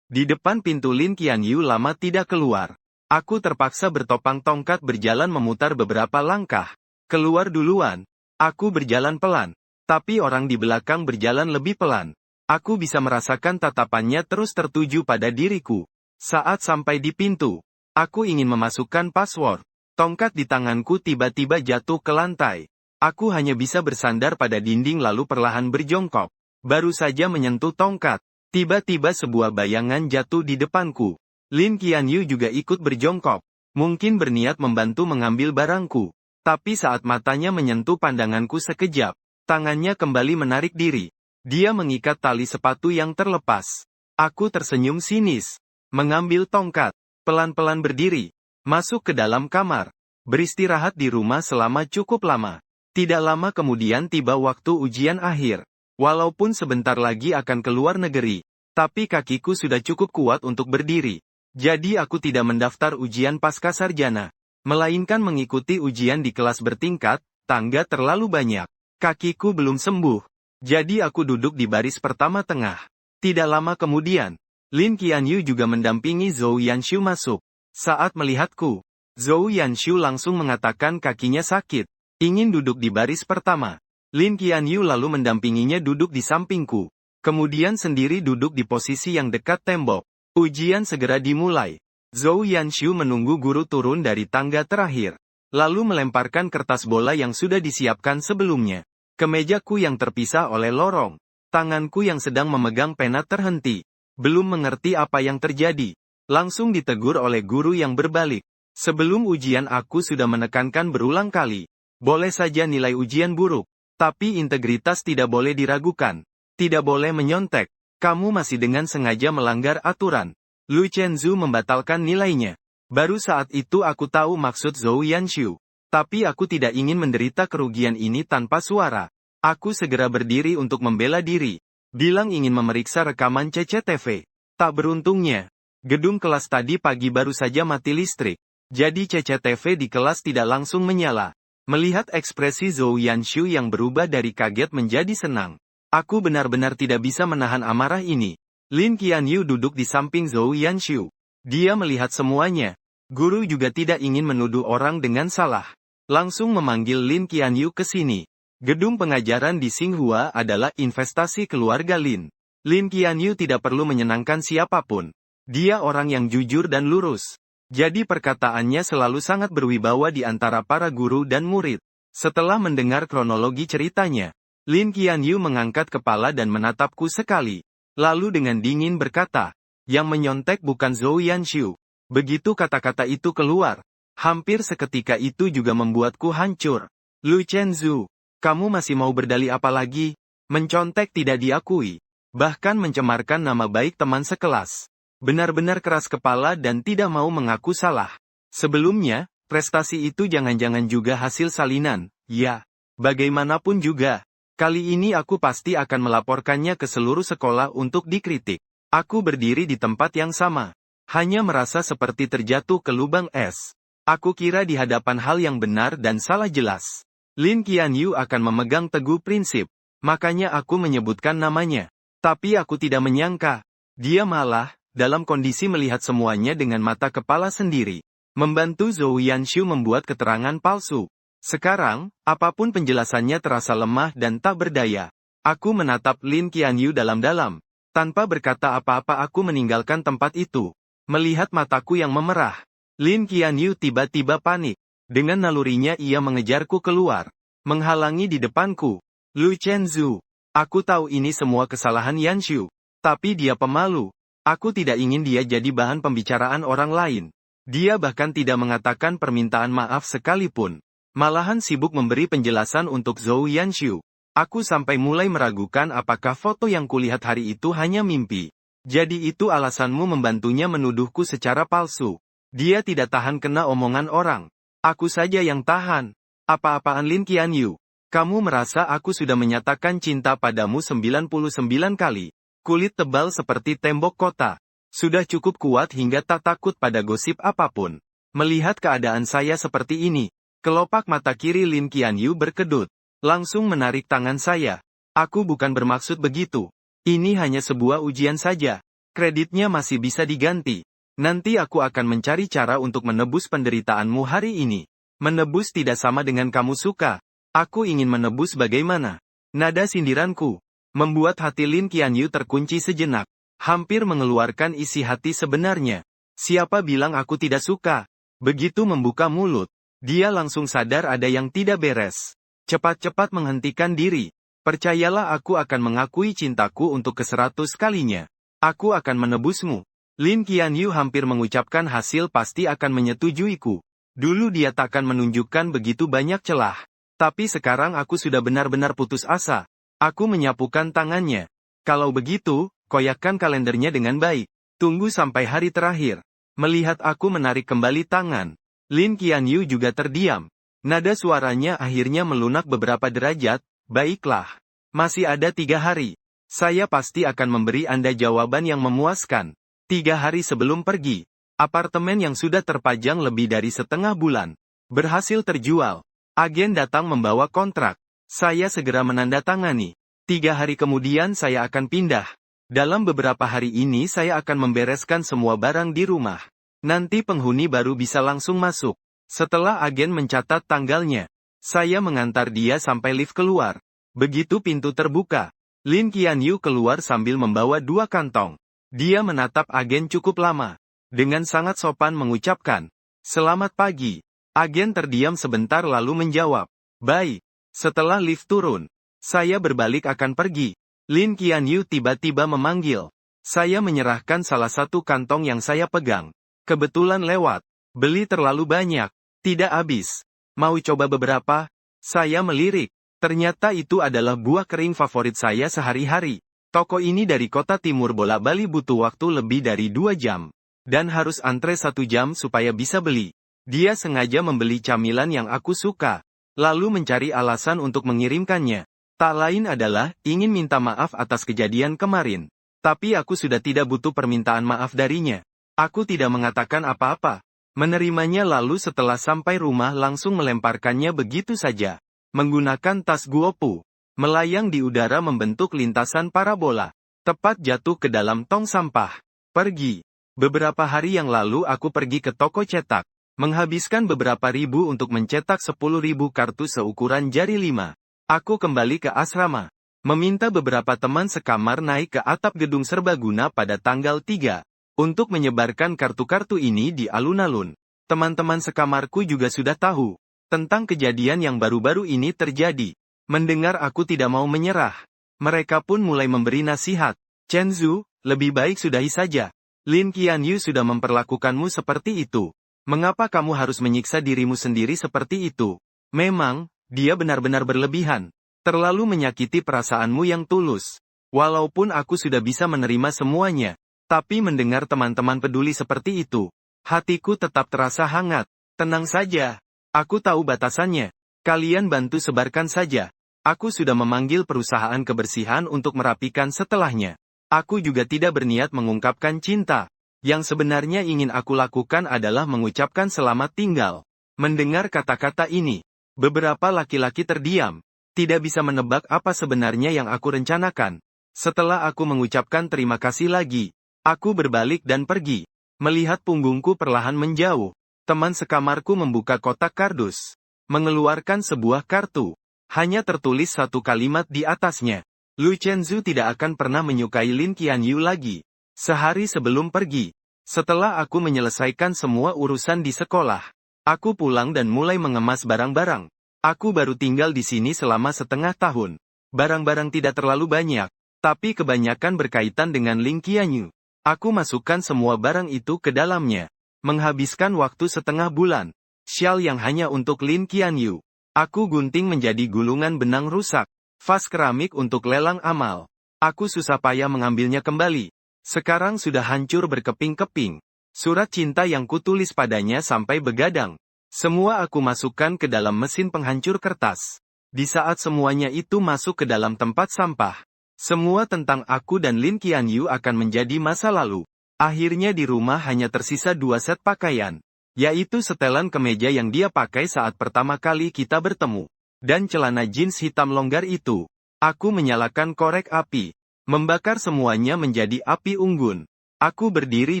Speaker 1: Di depan pintu Lin Qianyu lama tidak keluar. Aku terpaksa bertopang tongkat berjalan memutar beberapa langkah. Keluar duluan. Aku berjalan pelan. Tapi orang di belakang berjalan lebih pelan. Aku bisa merasakan tatapannya terus tertuju pada diriku. Saat sampai di pintu, aku ingin memasukkan password. Tongkat di tanganku tiba-tiba jatuh ke lantai. Aku hanya bisa bersandar pada dinding lalu perlahan berjongkok. Baru saja menyentuh tongkat. Tiba-tiba sebuah bayangan jatuh di depanku. Lin Qianyu juga ikut berjongkok. Mungkin berniat membantu mengambil barangku. Tapi saat matanya menyentuh pandanganku sekejap, tangannya kembali menarik diri. Dia mengikat tali sepatu yang terlepas. Aku tersenyum sinis. Mengambil tongkat. Pelan-pelan berdiri. Masuk ke dalam kamar. Beristirahat di rumah selama cukup lama. Tidak lama kemudian tiba waktu ujian akhir. Walaupun sebentar lagi akan keluar negeri, tapi kakiku sudah cukup kuat untuk berdiri. Jadi aku tidak mendaftar ujian pasca sarjana, melainkan mengikuti ujian di kelas bertingkat, tangga terlalu banyak. Kakiku belum sembuh. Jadi aku duduk di baris pertama tengah. Tidak lama kemudian, Lin Qianyu juga mendampingi Zhou Yanshu masuk. Saat melihatku, Zhou Yanshu langsung mengatakan kakinya sakit. Ingin duduk di baris pertama. Lin Qianyu lalu mendampinginya duduk di sampingku. Kemudian sendiri duduk di posisi yang dekat tembok. Ujian segera dimulai. Zhou Yanshu menunggu guru turun dari tangga terakhir. Lalu melemparkan kertas bola yang sudah disiapkan sebelumnya. Ke mejaku yang terpisah oleh lorong. Tanganku yang sedang memegang pena terhenti. Belum mengerti apa yang terjadi. Langsung ditegur oleh guru yang berbalik. Sebelum ujian aku sudah menekankan berulang kali. Boleh saja nilai ujian buruk, tapi integritas tidak boleh diragukan. Tidak boleh menyontek. Kamu masih dengan sengaja melanggar aturan. Lu Chenzu membatalkan nilainya. Baru saat itu aku tahu maksud Zhou Yanshu. Tapi aku tidak ingin menderita kerugian ini tanpa suara. Aku segera berdiri untuk membela diri. Bilang ingin memeriksa rekaman CCTV. Tak beruntungnya, gedung kelas tadi pagi baru saja mati listrik. Jadi CCTV di kelas tidak langsung menyala. Melihat ekspresi Zhou Yanshu yang berubah dari kaget menjadi senang, aku benar-benar tidak bisa menahan amarah ini. Lin Qianyu duduk di samping Zhou Yanshu. Dia melihat semuanya. Guru juga tidak ingin menuduh orang dengan salah. Langsung memanggil Lin Qianyu ke sini. Gedung pengajaran di Xinghua adalah investasi keluarga Lin. Lin Qianyu tidak perlu menyenangkan siapapun. Dia orang yang jujur dan lurus. Jadi perkataannya selalu sangat berwibawa di antara para guru dan murid. Setelah mendengar kronologi ceritanya, Lin Qianyu mengangkat kepala dan menatapku sekali. Lalu dengan dingin berkata, yang menyontek bukan Zhou Yanshu. Begitu kata-kata itu keluar, hampir seketika itu juga membuatku hancur. Lu Chenzu, kamu masih mau berdalih apa lagi? Mencontek tidak diakui. Bahkan mencemarkan nama baik teman sekelas. Benar-benar keras kepala dan tidak mau mengaku salah. Sebelumnya, prestasi itu jangan-jangan juga hasil salinan. Ya, bagaimanapun juga. Kali ini aku pasti akan melaporkannya ke seluruh sekolah untuk dikritik. Aku berdiri di tempat yang sama. Hanya merasa seperti terjatuh ke lubang es. Aku kira di hadapan hal yang benar dan salah jelas. Lin Qianyu akan memegang teguh prinsip. Makanya aku menyebutkan namanya. Tapi aku tidak menyangka. Dia malah dalam kondisi melihat semuanya dengan mata kepala sendiri. Membantu Zhou Yanshu membuat keterangan palsu. Sekarang, apapun penjelasannya terasa lemah dan tak berdaya. Aku menatap Lin Qianyu dalam-dalam. Tanpa berkata apa-apa aku meninggalkan tempat itu. Melihat mataku yang memerah, Lin Qianyu tiba-tiba panik. Dengan nalurinya ia mengejarku keluar. Menghalangi di depanku. Lu Chenzu, aku tahu ini semua kesalahan Yanshu. Tapi dia pemalu. Aku tidak ingin dia jadi bahan pembicaraan orang lain. Dia bahkan tidak mengatakan permintaan maaf sekalipun. Malahan sibuk memberi penjelasan untuk Zhou Yanshu. Aku sampai mulai meragukan apakah foto yang kulihat hari itu hanya mimpi. Jadi itu alasanmu membantunya menuduhku secara palsu. Dia tidak tahan kena omongan orang. Aku saja yang tahan. Apa-apaan Lin Qianyu? Kamu merasa aku sudah menyatakan cinta padamu 99 kali. Kulit tebal seperti tembok kota. Sudah cukup kuat hingga tak takut pada gosip apapun. Melihat keadaan saya seperti ini, kelopak mata kiri Lin Qianyu berkedut. Langsung menarik tangan saya. Aku bukan bermaksud begitu. Ini hanya sebuah ujian saja. Kreditnya masih bisa diganti. Nanti aku akan mencari cara untuk menebus penderitaanmu hari ini. Menebus tidak sama dengan kamu suka. Aku ingin menebus bagaimana? Nada sindiranku membuat hati Lin Qianyu terkunci sejenak. Hampir mengeluarkan isi hati sebenarnya. Siapa bilang aku tidak suka? Begitu membuka mulut, dia langsung sadar ada yang tidak beres. Cepat-cepat menghentikan diri. Percayalah aku akan mengakui cintaku untuk ke-100 kalinya. Aku akan menebusmu. Lin Qianyu hampir mengucapkan hasil pasti akan menyetujuiku. Dulu dia takkan menunjukkan begitu banyak celah. Tapi sekarang aku sudah benar-benar putus asa. Aku menyapukan tangannya. Kalau begitu, koyakkan kalendernya dengan baik. Tunggu sampai hari terakhir. Melihat aku menarik kembali tangan, Lin Qianyu juga terdiam. Nada suaranya akhirnya melunak beberapa derajat. Baiklah. Masih ada 3 hari. Saya pasti akan memberi Anda jawaban yang memuaskan. 3 hari sebelum pergi. Apartemen yang sudah terpajang lebih dari setengah bulan berhasil terjual. Agen datang membawa kontrak. Saya segera menandatangani. 3 hari kemudian saya akan pindah. Dalam beberapa hari ini saya akan membereskan semua barang di rumah. Nanti penghuni baru bisa langsung masuk. Setelah agen mencatat tanggalnya, saya mengantar dia sampai lift keluar. Begitu pintu terbuka, Lin Qianyu keluar sambil membawa 2 kantong. Dia menatap agen cukup lama. Dengan sangat sopan mengucapkan, "Selamat pagi." Agen terdiam sebentar lalu menjawab, "Baik." Setelah lift turun, saya berbalik akan pergi. Lin Qianyu tiba-tiba memanggil. Saya menyerahkan salah satu kantong yang saya pegang. Kebetulan lewat. Beli terlalu banyak. Tidak habis. Mau coba beberapa? Saya melirik. Ternyata itu adalah buah kering favorit saya sehari-hari. Toko ini dari kota timur bolak-balik butuh waktu lebih dari 2 jam. Dan harus antre 1 jam supaya bisa beli. Dia sengaja membeli camilan yang aku suka. Lalu mencari alasan untuk mengirimkannya. Tak lain adalah, ingin minta maaf atas kejadian kemarin. Tapi aku sudah tidak butuh permintaan maaf darinya. Aku tidak mengatakan apa-apa. Menerimanya lalu setelah sampai rumah langsung melemparkannya begitu saja. Menggunakan tas guopu. Melayang di udara membentuk lintasan parabola. Tepat jatuh ke dalam tong sampah. Pergi. Beberapa hari yang lalu aku pergi ke toko cetak. Menghabiskan beberapa ribu untuk mencetak 10.000 kartu seukuran jari 5. Aku kembali ke asrama. Meminta beberapa teman sekamar naik ke atap gedung serbaguna pada tanggal 3. Untuk menyebarkan kartu-kartu ini di alun-alun. Teman-teman sekamarku juga sudah tahu tentang kejadian yang baru-baru ini terjadi. Mendengar aku tidak mau menyerah. Mereka pun mulai memberi nasihat. "Chenzu, lebih baik sudahi saja. Lin Qianyu sudah memperlakukanmu seperti itu. Mengapa kamu harus menyiksa dirimu sendiri seperti itu? Memang, dia benar-benar berlebihan. Terlalu menyakiti perasaanmu yang tulus. Walaupun aku sudah bisa menerima semuanya. Tapi mendengar teman-teman peduli seperti itu, hatiku tetap terasa hangat. Tenang saja. Aku tahu batasannya. Kalian bantu sebarkan saja. Aku sudah memanggil perusahaan kebersihan untuk merapikan setelahnya. Aku juga tidak berniat mengungkapkan cinta. Yang sebenarnya ingin aku lakukan adalah mengucapkan selamat tinggal. Mendengar kata-kata ini, beberapa laki-laki terdiam. Tidak bisa menebak apa sebenarnya yang aku rencanakan. Setelah aku mengucapkan terima kasih lagi, aku berbalik dan pergi. Melihat punggungku perlahan menjauh, teman sekamarku membuka kotak kardus. Mengeluarkan sebuah kartu. Hanya tertulis satu kalimat di atasnya. Lu Chenzu tidak akan pernah menyukai Lin Qianyu lagi. Sehari sebelum pergi, setelah aku menyelesaikan semua urusan di sekolah, aku pulang dan mulai mengemas barang-barang. Aku baru tinggal di sini selama setengah tahun. Barang-barang tidak terlalu banyak, tapi kebanyakan berkaitan dengan Lin Qianyu. Aku masukkan semua barang itu ke dalamnya. Menghabiskan waktu setengah bulan. Syal yang hanya untuk Lin Qianyu. Aku gunting menjadi gulungan benang rusak. Vas keramik untuk lelang amal. Aku susah payah mengambilnya kembali. Sekarang sudah hancur berkeping-keping. Surat cinta yang kutulis padanya sampai begadang. Semua aku masukkan ke dalam mesin penghancur kertas. Di saat semuanya itu masuk ke dalam tempat sampah, semua tentang aku dan Lin Qianyu akan menjadi masa lalu. Akhirnya di rumah hanya tersisa 2 set pakaian. Yaitu setelan kemeja yang dia pakai saat pertama kali kita bertemu. Dan celana jeans hitam longgar itu. Aku menyalakan korek api. Membakar semuanya menjadi api unggun. Aku berdiri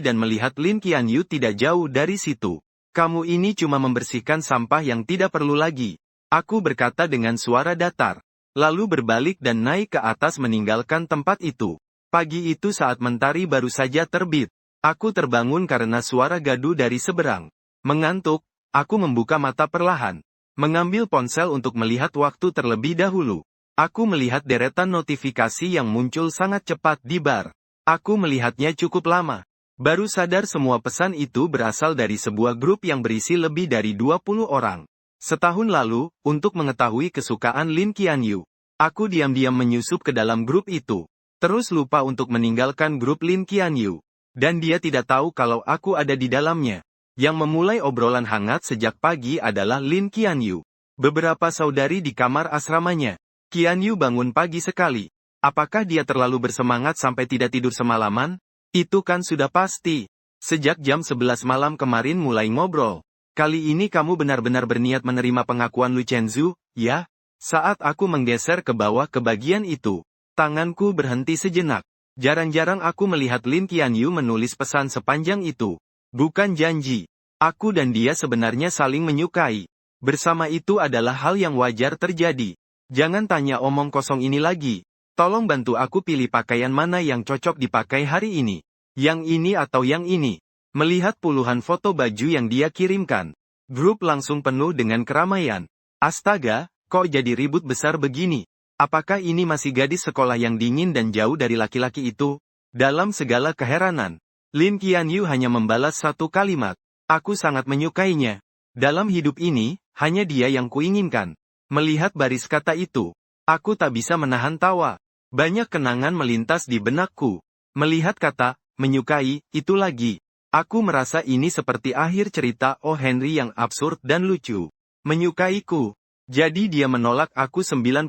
Speaker 1: dan melihat Lin Qianyu tidak jauh dari situ. Kamu ini cuma membersihkan sampah yang tidak perlu lagi. Aku berkata dengan suara datar. Lalu berbalik dan naik ke atas meninggalkan tempat itu. Pagi itu saat mentari baru saja terbit. Aku terbangun karena suara gaduh dari seberang. Mengantuk, aku membuka mata perlahan. Mengambil ponsel untuk melihat waktu terlebih dahulu. Aku melihat deretan notifikasi yang muncul sangat cepat di bar. Aku melihatnya cukup lama. Baru sadar semua pesan itu berasal dari sebuah grup yang berisi lebih dari 20 orang. Setahun lalu, untuk mengetahui kesukaan Lin Qianyu, aku diam-diam menyusup ke dalam grup itu. Terus lupa untuk meninggalkan grup Lin Qianyu. Dan dia tidak tahu kalau aku ada di dalamnya. Yang memulai obrolan hangat sejak pagi adalah Lin Qianyu. Beberapa saudari di kamar asramanya. Qianyu bangun pagi sekali. Apakah dia terlalu bersemangat sampai tidak tidur semalaman? Itu kan sudah pasti. Sejak jam 11 malam kemarin mulai ngobrol. Kali ini kamu benar-benar berniat menerima pengakuan Lu Chenzu, ya? Saat aku menggeser ke bawah ke bagian itu, tanganku berhenti sejenak. Jarang-jarang aku melihat Lin Qianyu menulis pesan sepanjang itu. Bukan janji. Aku dan dia sebenarnya saling menyukai. Bersama itu adalah hal yang wajar terjadi. Jangan tanya omong kosong ini lagi. Tolong bantu aku pilih pakaian mana yang cocok dipakai hari ini. Yang ini atau yang ini. Melihat puluhan foto baju yang dia kirimkan. Grup langsung penuh dengan keramaian. Astaga, kok jadi ribut besar begini? Apakah ini masih gadis sekolah yang dingin dan jauh dari laki-laki itu? Dalam segala keheranan, Lin Qianyu hanya membalas satu kalimat. Aku sangat menyukainya. Dalam hidup ini, hanya dia yang kuinginkan. Melihat baris kata itu, aku tak bisa menahan tawa. Banyak kenangan melintas di benakku. Melihat kata, menyukai, itu lagi. Aku merasa ini seperti akhir cerita O. Henry yang absurd dan lucu. Menyukaiku. Jadi dia menolak aku 99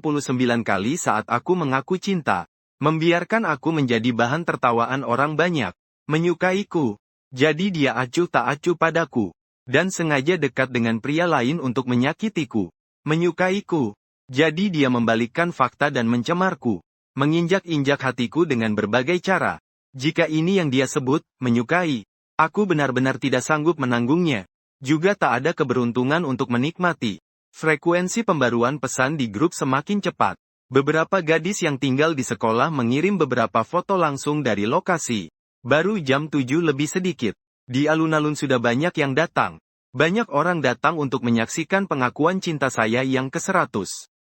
Speaker 1: kali saat aku mengaku cinta. Membiarkan aku menjadi bahan tertawaan orang banyak. Menyukaiku. Jadi dia acuh tak acuh padaku. Dan sengaja dekat dengan pria lain untuk menyakitiku. Menyukaiku. Jadi dia membalikkan fakta dan mencemarku. Menginjak-injak hatiku dengan berbagai cara. Jika ini yang dia sebut, menyukai. Aku benar-benar tidak sanggup menanggungnya. Juga tak ada keberuntungan untuk menikmati. Frekuensi pembaruan pesan di grup semakin cepat. Beberapa gadis yang tinggal di sekolah mengirim beberapa foto langsung dari lokasi. Baru jam 7 lebih sedikit. Di alun-alun sudah banyak yang datang. Banyak orang datang untuk menyaksikan pengakuan cinta saya yang ke-100.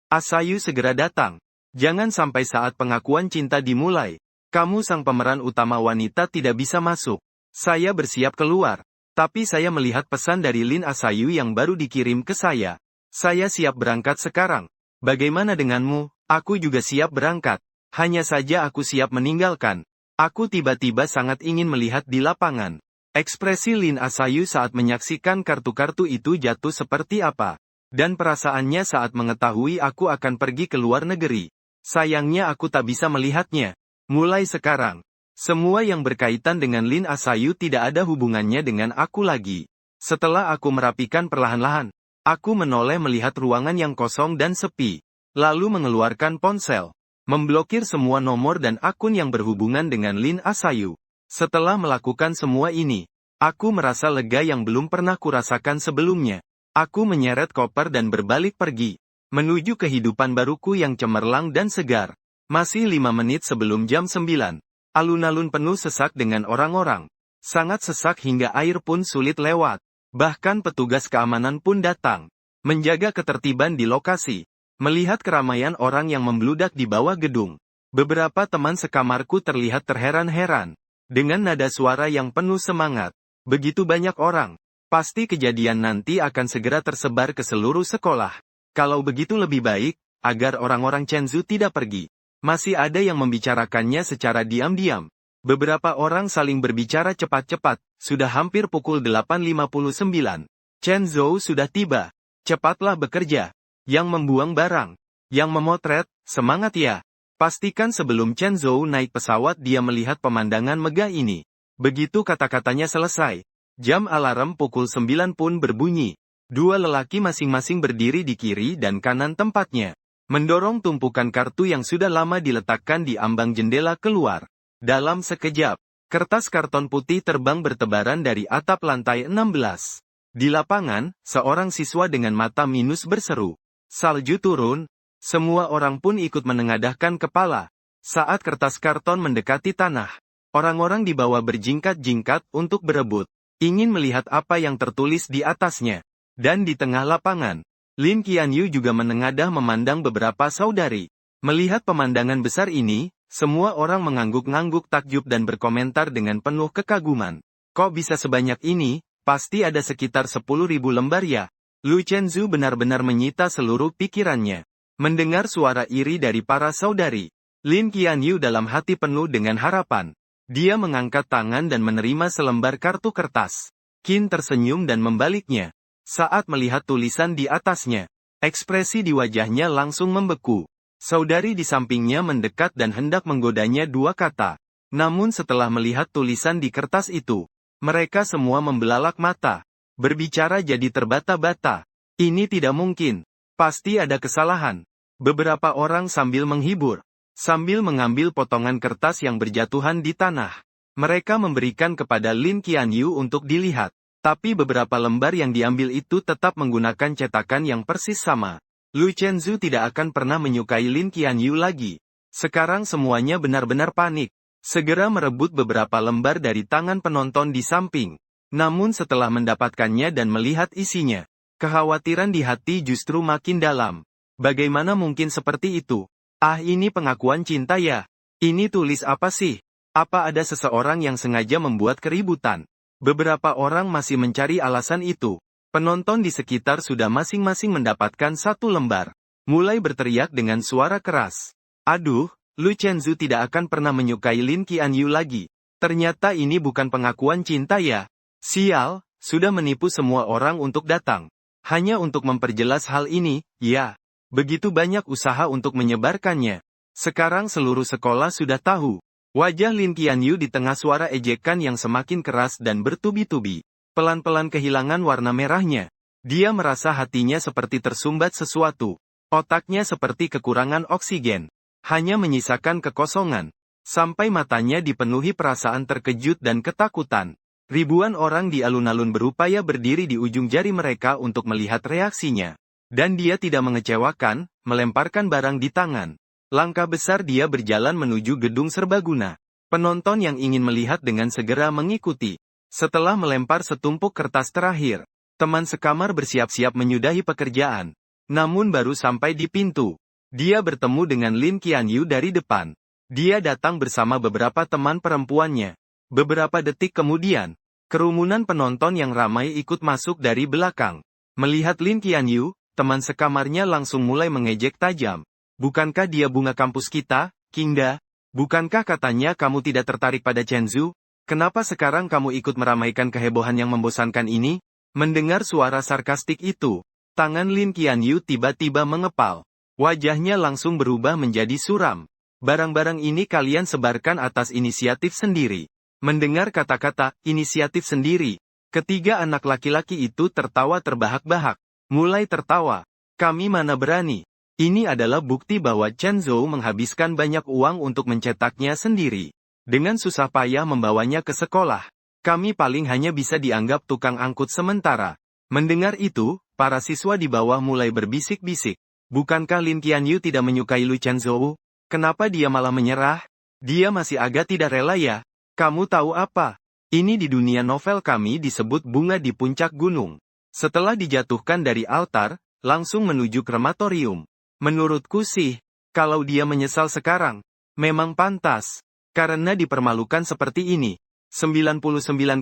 Speaker 1: Asayu segera datang. Jangan sampai saat pengakuan cinta dimulai. Kamu sang pemeran utama wanita tidak bisa masuk. Saya bersiap keluar. Tapi saya melihat pesan dari Lin Asayu yang baru dikirim ke saya. Saya siap berangkat sekarang. Bagaimana denganmu? Aku juga siap berangkat. Hanya saja aku siap meninggalkan. Aku tiba-tiba sangat ingin melihat di lapangan. Ekspresi Lin Asayu saat menyaksikan kartu-kartu itu jatuh seperti apa. Dan perasaannya saat mengetahui aku akan pergi ke luar negeri. Sayangnya aku tak bisa melihatnya. Mulai sekarang, semua yang berkaitan dengan Lin Asayu tidak ada hubungannya dengan aku lagi. Setelah aku merapikan perlahan-lahan, aku menoleh melihat ruangan yang kosong dan sepi. Lalu mengeluarkan ponsel. Memblokir semua nomor dan akun yang berhubungan dengan Lin Asayu. Setelah melakukan semua ini, aku merasa lega yang belum pernah kurasakan sebelumnya. Aku menyeret koper dan berbalik pergi. Menuju kehidupan baruku yang cemerlang dan segar. Masih 5 menit sebelum jam 9. Alun-alun penuh sesak dengan orang-orang. Sangat sesak hingga air pun sulit lewat. Bahkan petugas keamanan pun datang. Menjaga ketertiban di lokasi. Melihat keramaian orang yang membludak di bawah gedung. Beberapa teman sekamarku terlihat terheran-heran. Dengan nada suara yang penuh semangat. Begitu banyak orang. Pasti kejadian nanti akan segera tersebar ke seluruh sekolah. Kalau begitu lebih baik, agar orang-orang Chenzu tidak pergi. Masih ada yang membicarakannya secara diam-diam. Beberapa orang saling berbicara cepat-cepat. Sudah hampir pukul 8.59. Chenzu sudah tiba. Cepatlah bekerja. Yang membuang barang. Yang memotret, semangat ya. Pastikan sebelum Chenzu naik pesawat dia melihat pemandangan megah ini. Begitu kata-katanya selesai. Jam alarm pukul 9 pun berbunyi. Dua lelaki masing-masing berdiri di kiri dan kanan tempatnya, mendorong tumpukan kartu yang sudah lama diletakkan di ambang jendela keluar. Dalam sekejap, kertas karton putih terbang bertebaran dari atap lantai 16. Di lapangan, seorang siswa dengan mata minus berseru, "Salju turun!" Semua orang pun ikut menengadahkan kepala. Saat kertas karton mendekati tanah, orang-orang di bawah berjingkat-jingkat untuk berebut, ingin melihat apa yang tertulis di atasnya. Dan di tengah lapangan, Lin Qianyu juga menengadah memandang beberapa saudari. Melihat pemandangan besar ini, semua orang mengangguk-ngangguk takjub dan berkomentar dengan penuh kekaguman. Kok bisa sebanyak ini? Pasti ada sekitar 10.000 lembar ya. Lu Chenzu benar-benar menyita seluruh pikirannya. Mendengar suara iri dari para saudari, Lin Qianyu dalam hati penuh dengan harapan. Dia mengangkat tangan dan menerima selembar kartu kertas. Qin tersenyum dan membaliknya. Saat melihat tulisan di atasnya, ekspresi di wajahnya langsung membeku. Saudari di sampingnya mendekat dan hendak menggodanya dua kata. Namun setelah melihat tulisan di kertas itu, mereka semua membelalak mata. Berbicara jadi terbata-bata. Ini tidak mungkin. Pasti ada kesalahan. Beberapa orang sambil menghibur, sambil mengambil potongan kertas yang berjatuhan di tanah. Mereka memberikan kepada Lin Qianyu untuk dilihat. Tapi beberapa lembar yang diambil itu tetap menggunakan cetakan yang persis sama. Lu Chenzu tidak akan pernah menyukai Lin Qianyu lagi. Sekarang semuanya benar-benar panik. Segera merebut beberapa lembar dari tangan penonton di samping. Namun setelah mendapatkannya dan melihat isinya, kekhawatiran di hati justru makin dalam. Bagaimana mungkin seperti itu? Ah, ini pengakuan cinta ya? Ini tulis apa sih? Apa ada seseorang yang sengaja membuat keributan? Beberapa orang masih mencari alasan itu. Penonton di sekitar sudah masing-masing mendapatkan satu lembar. Mulai berteriak dengan suara keras. Aduh, Lu Chenzu tidak akan pernah menyukai Lin Qianyu lagi. Ternyata ini bukan pengakuan cinta ya? Sial, sudah menipu semua orang untuk datang. Hanya untuk memperjelas hal ini, ya. Begitu banyak usaha untuk menyebarkannya. Sekarang seluruh sekolah sudah tahu. Wajah Lin Qianyu di tengah suara ejekan yang semakin keras dan bertubi-tubi. Pelan-pelan kehilangan warna merahnya. Dia merasa hatinya seperti tersumbat sesuatu. Otaknya seperti kekurangan oksigen. Hanya menyisakan kekosongan. Sampai matanya dipenuhi perasaan terkejut dan ketakutan. Ribuan orang di alun-alun berupaya berdiri di ujung jari mereka untuk melihat reaksinya. Dan dia tidak mengecewakan, melemparkan barang di tangan. Langkah besar dia berjalan menuju gedung serbaguna. Penonton yang ingin melihat dengan segera mengikuti. Setelah melempar setumpuk kertas terakhir, teman sekamar bersiap-siap menyudahi pekerjaan. Namun baru sampai di pintu, dia bertemu dengan Lin Qianyu dari depan. Dia datang bersama beberapa teman perempuannya. Beberapa detik kemudian, kerumunan penonton yang ramai ikut masuk dari belakang. Melihat Lin Qianyu, teman sekamarnya langsung mulai mengejek tajam. Bukankah dia bunga kampus kita, Qingda? Bukankah katanya kamu tidak tertarik pada Chenzu? Kenapa sekarang kamu ikut meramaikan kehebohan yang membosankan ini? Mendengar suara sarkastik itu, tangan Lin Qianyu tiba-tiba mengepal. Wajahnya langsung berubah menjadi suram. Barang-barang ini kalian sebarkan atas inisiatif sendiri. Mendengar kata-kata inisiatif sendiri, ketiga anak laki-laki itu tertawa terbahak-bahak. Mulai tertawa. Kami mana berani. Ini adalah bukti bahwa Chen Zhou menghabiskan banyak uang untuk mencetaknya sendiri. Dengan susah payah membawanya ke sekolah. Kami paling hanya bisa dianggap tukang angkut sementara. Mendengar itu, para siswa di bawah mulai berbisik-bisik. Bukankah Lin Qianyu tidak menyukai Lu Chen Zhou? Kenapa dia malah menyerah? Dia masih agak tidak rela ya? Kamu tahu apa? Ini di dunia novel kami disebut bunga di puncak gunung. Setelah dijatuhkan dari altar, langsung menuju krematorium. Menurutku sih, kalau dia menyesal sekarang, memang pantas. Karena dipermalukan seperti ini. 99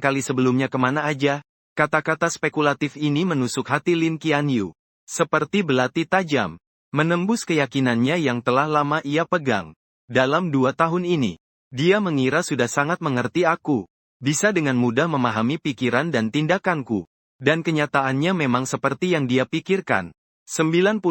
Speaker 1: kali sebelumnya kemana aja? Kata-kata spekulatif ini menusuk hati Lin Qianyu. Seperti belati tajam. Menembus keyakinannya yang telah lama ia pegang. Dalam 2 tahun ini, dia mengira sudah sangat mengerti aku. Bisa dengan mudah memahami pikiran dan tindakanku. Dan kenyataannya memang seperti yang dia pikirkan. 99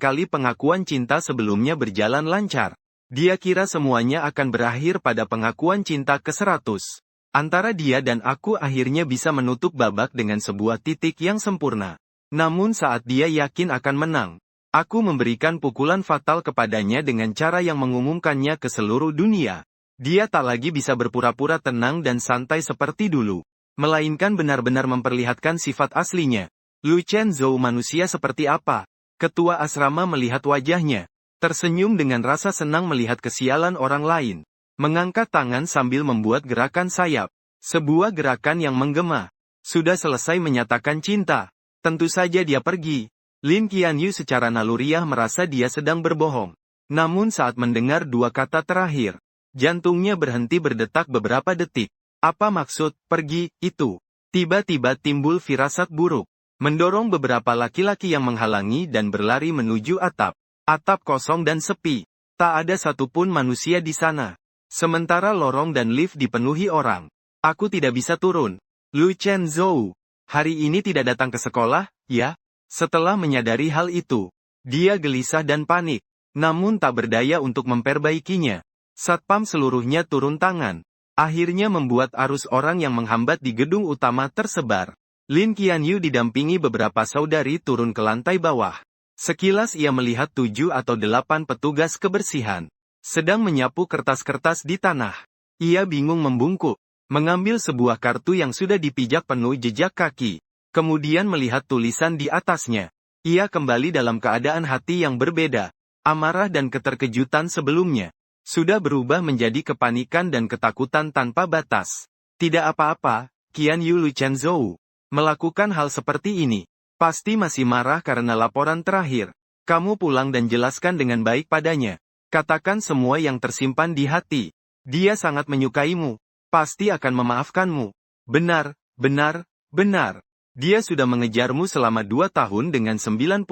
Speaker 1: kali pengakuan cinta sebelumnya berjalan lancar. Dia kira semuanya akan berakhir pada pengakuan cinta ke-100. Antara dia dan aku akhirnya bisa menutup babak dengan sebuah titik yang sempurna. Namun saat dia yakin akan menang, aku memberikan pukulan fatal kepadanya dengan cara yang mengumumkannya ke seluruh dunia. Dia tak lagi bisa berpura-pura tenang dan santai seperti dulu, melainkan benar-benar memperlihatkan sifat aslinya. Lu Chen Zhou manusia seperti apa? Ketua asrama melihat wajahnya, tersenyum dengan rasa senang melihat kesialan orang lain. Mengangkat tangan sambil membuat gerakan sayap. Sebuah gerakan yang menggema. Sudah selesai menyatakan cinta. Tentu saja dia pergi. Lin Qianyu secara naluriah merasa dia sedang berbohong. Namun saat mendengar dua kata terakhir, jantungnya berhenti berdetak beberapa detik. Apa maksud pergi itu? Tiba-tiba timbul firasat buruk. Mendorong beberapa laki-laki yang menghalangi dan berlari menuju atap. Atap kosong dan sepi. Tak ada satupun manusia di sana. Sementara lorong dan lift dipenuhi orang. Aku tidak bisa turun. Lu Chen Zhou, hari ini tidak datang ke sekolah, ya? Setelah menyadari hal itu, dia gelisah dan panik. Namun tak berdaya untuk memperbaikinya. Satpam seluruhnya turun tangan. Akhirnya membuat arus orang yang menghambat di gedung utama tersebar. Lin Qianyu didampingi beberapa saudari turun ke lantai bawah. Sekilas ia melihat 7 atau 8 petugas kebersihan sedang menyapu kertas-kertas di tanah. Ia bingung membungkuk, mengambil sebuah kartu yang sudah dipijak penuh jejak kaki, kemudian melihat tulisan di atasnya. Ia kembali dalam keadaan hati yang berbeda. Amarah dan keterkejutan sebelumnya sudah berubah menjadi kepanikan dan ketakutan tanpa batas. Tidak apa-apa, Qianyu Lu Chen Zhou. Melakukan hal seperti ini, pasti masih marah karena laporan terakhir. Kamu pulang dan jelaskan dengan baik padanya. Katakan semua yang tersimpan di hati. Dia sangat menyukaimu. Pasti akan memaafkanmu. Benar, benar, benar. Dia sudah mengejarmu selama 2 tahun dengan 99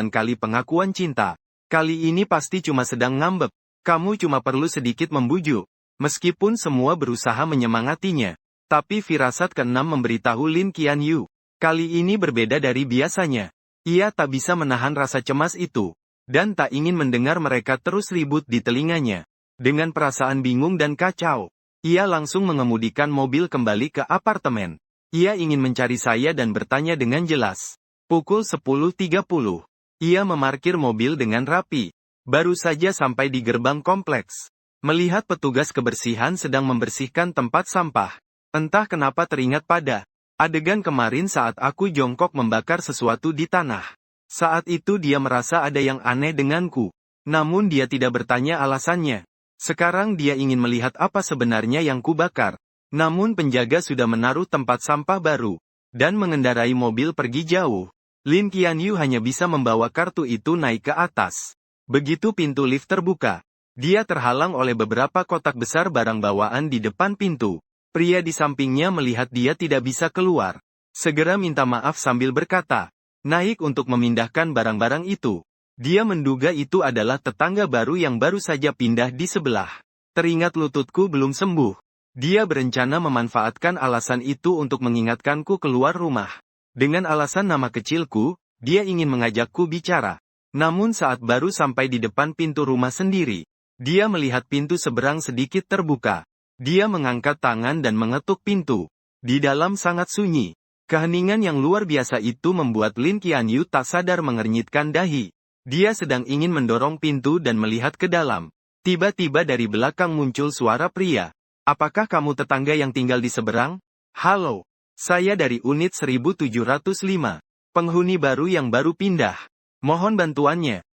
Speaker 1: kali pengakuan cinta. Kali ini pasti cuma sedang ngambek. Kamu cuma perlu sedikit membujuk. Meskipun semua berusaha menyemangatinya. Tapi firasat keenam memberitahu Lin Qianyu. Kali ini berbeda dari biasanya. Ia tak bisa menahan rasa cemas itu. Dan tak ingin mendengar mereka terus ribut di telinganya. Dengan perasaan bingung dan kacau, ia langsung mengemudikan mobil kembali ke apartemen. Ia ingin mencari saya dan bertanya dengan jelas. Pukul 10.30. Ia memarkir mobil dengan rapi. Baru saja sampai di gerbang kompleks. Melihat petugas kebersihan sedang membersihkan tempat sampah. Entah kenapa teringat pada adegan kemarin saat aku jongkok membakar sesuatu di tanah. Saat itu dia merasa ada yang aneh denganku. Namun dia tidak bertanya alasannya. Sekarang dia ingin melihat apa sebenarnya yang kubakar. Namun penjaga sudah menaruh tempat sampah baru. Dan mengendarai mobil pergi jauh. Lin Qianyu hanya bisa membawa kartu itu naik ke atas. Begitu pintu lift terbuka, dia terhalang oleh beberapa kotak besar barang bawaan di depan pintu. Pria di sampingnya melihat dia tidak bisa keluar. Segera minta maaf sambil berkata, naik untuk memindahkan barang-barang itu. Dia menduga itu adalah tetangga baru yang baru saja pindah di sebelah. Teringat lututku belum sembuh. Dia berencana memanfaatkan alasan itu untuk mengingatkanku keluar rumah. Dengan alasan nama kecilku, dia ingin mengajakku bicara. Namun saat baru sampai di depan pintu rumah sendiri, dia melihat pintu seberang sedikit terbuka. Dia mengangkat tangan dan mengetuk pintu. Di dalam sangat sunyi. Keheningan yang luar biasa itu membuat Lin Qianyu tak sadar mengernyitkan dahi. Dia sedang ingin mendorong pintu dan melihat ke dalam. Tiba-tiba dari belakang muncul suara pria. Apakah kamu tetangga yang tinggal di seberang? Halo, saya dari unit 1705. Penghuni baru yang baru pindah. Mohon bantuannya.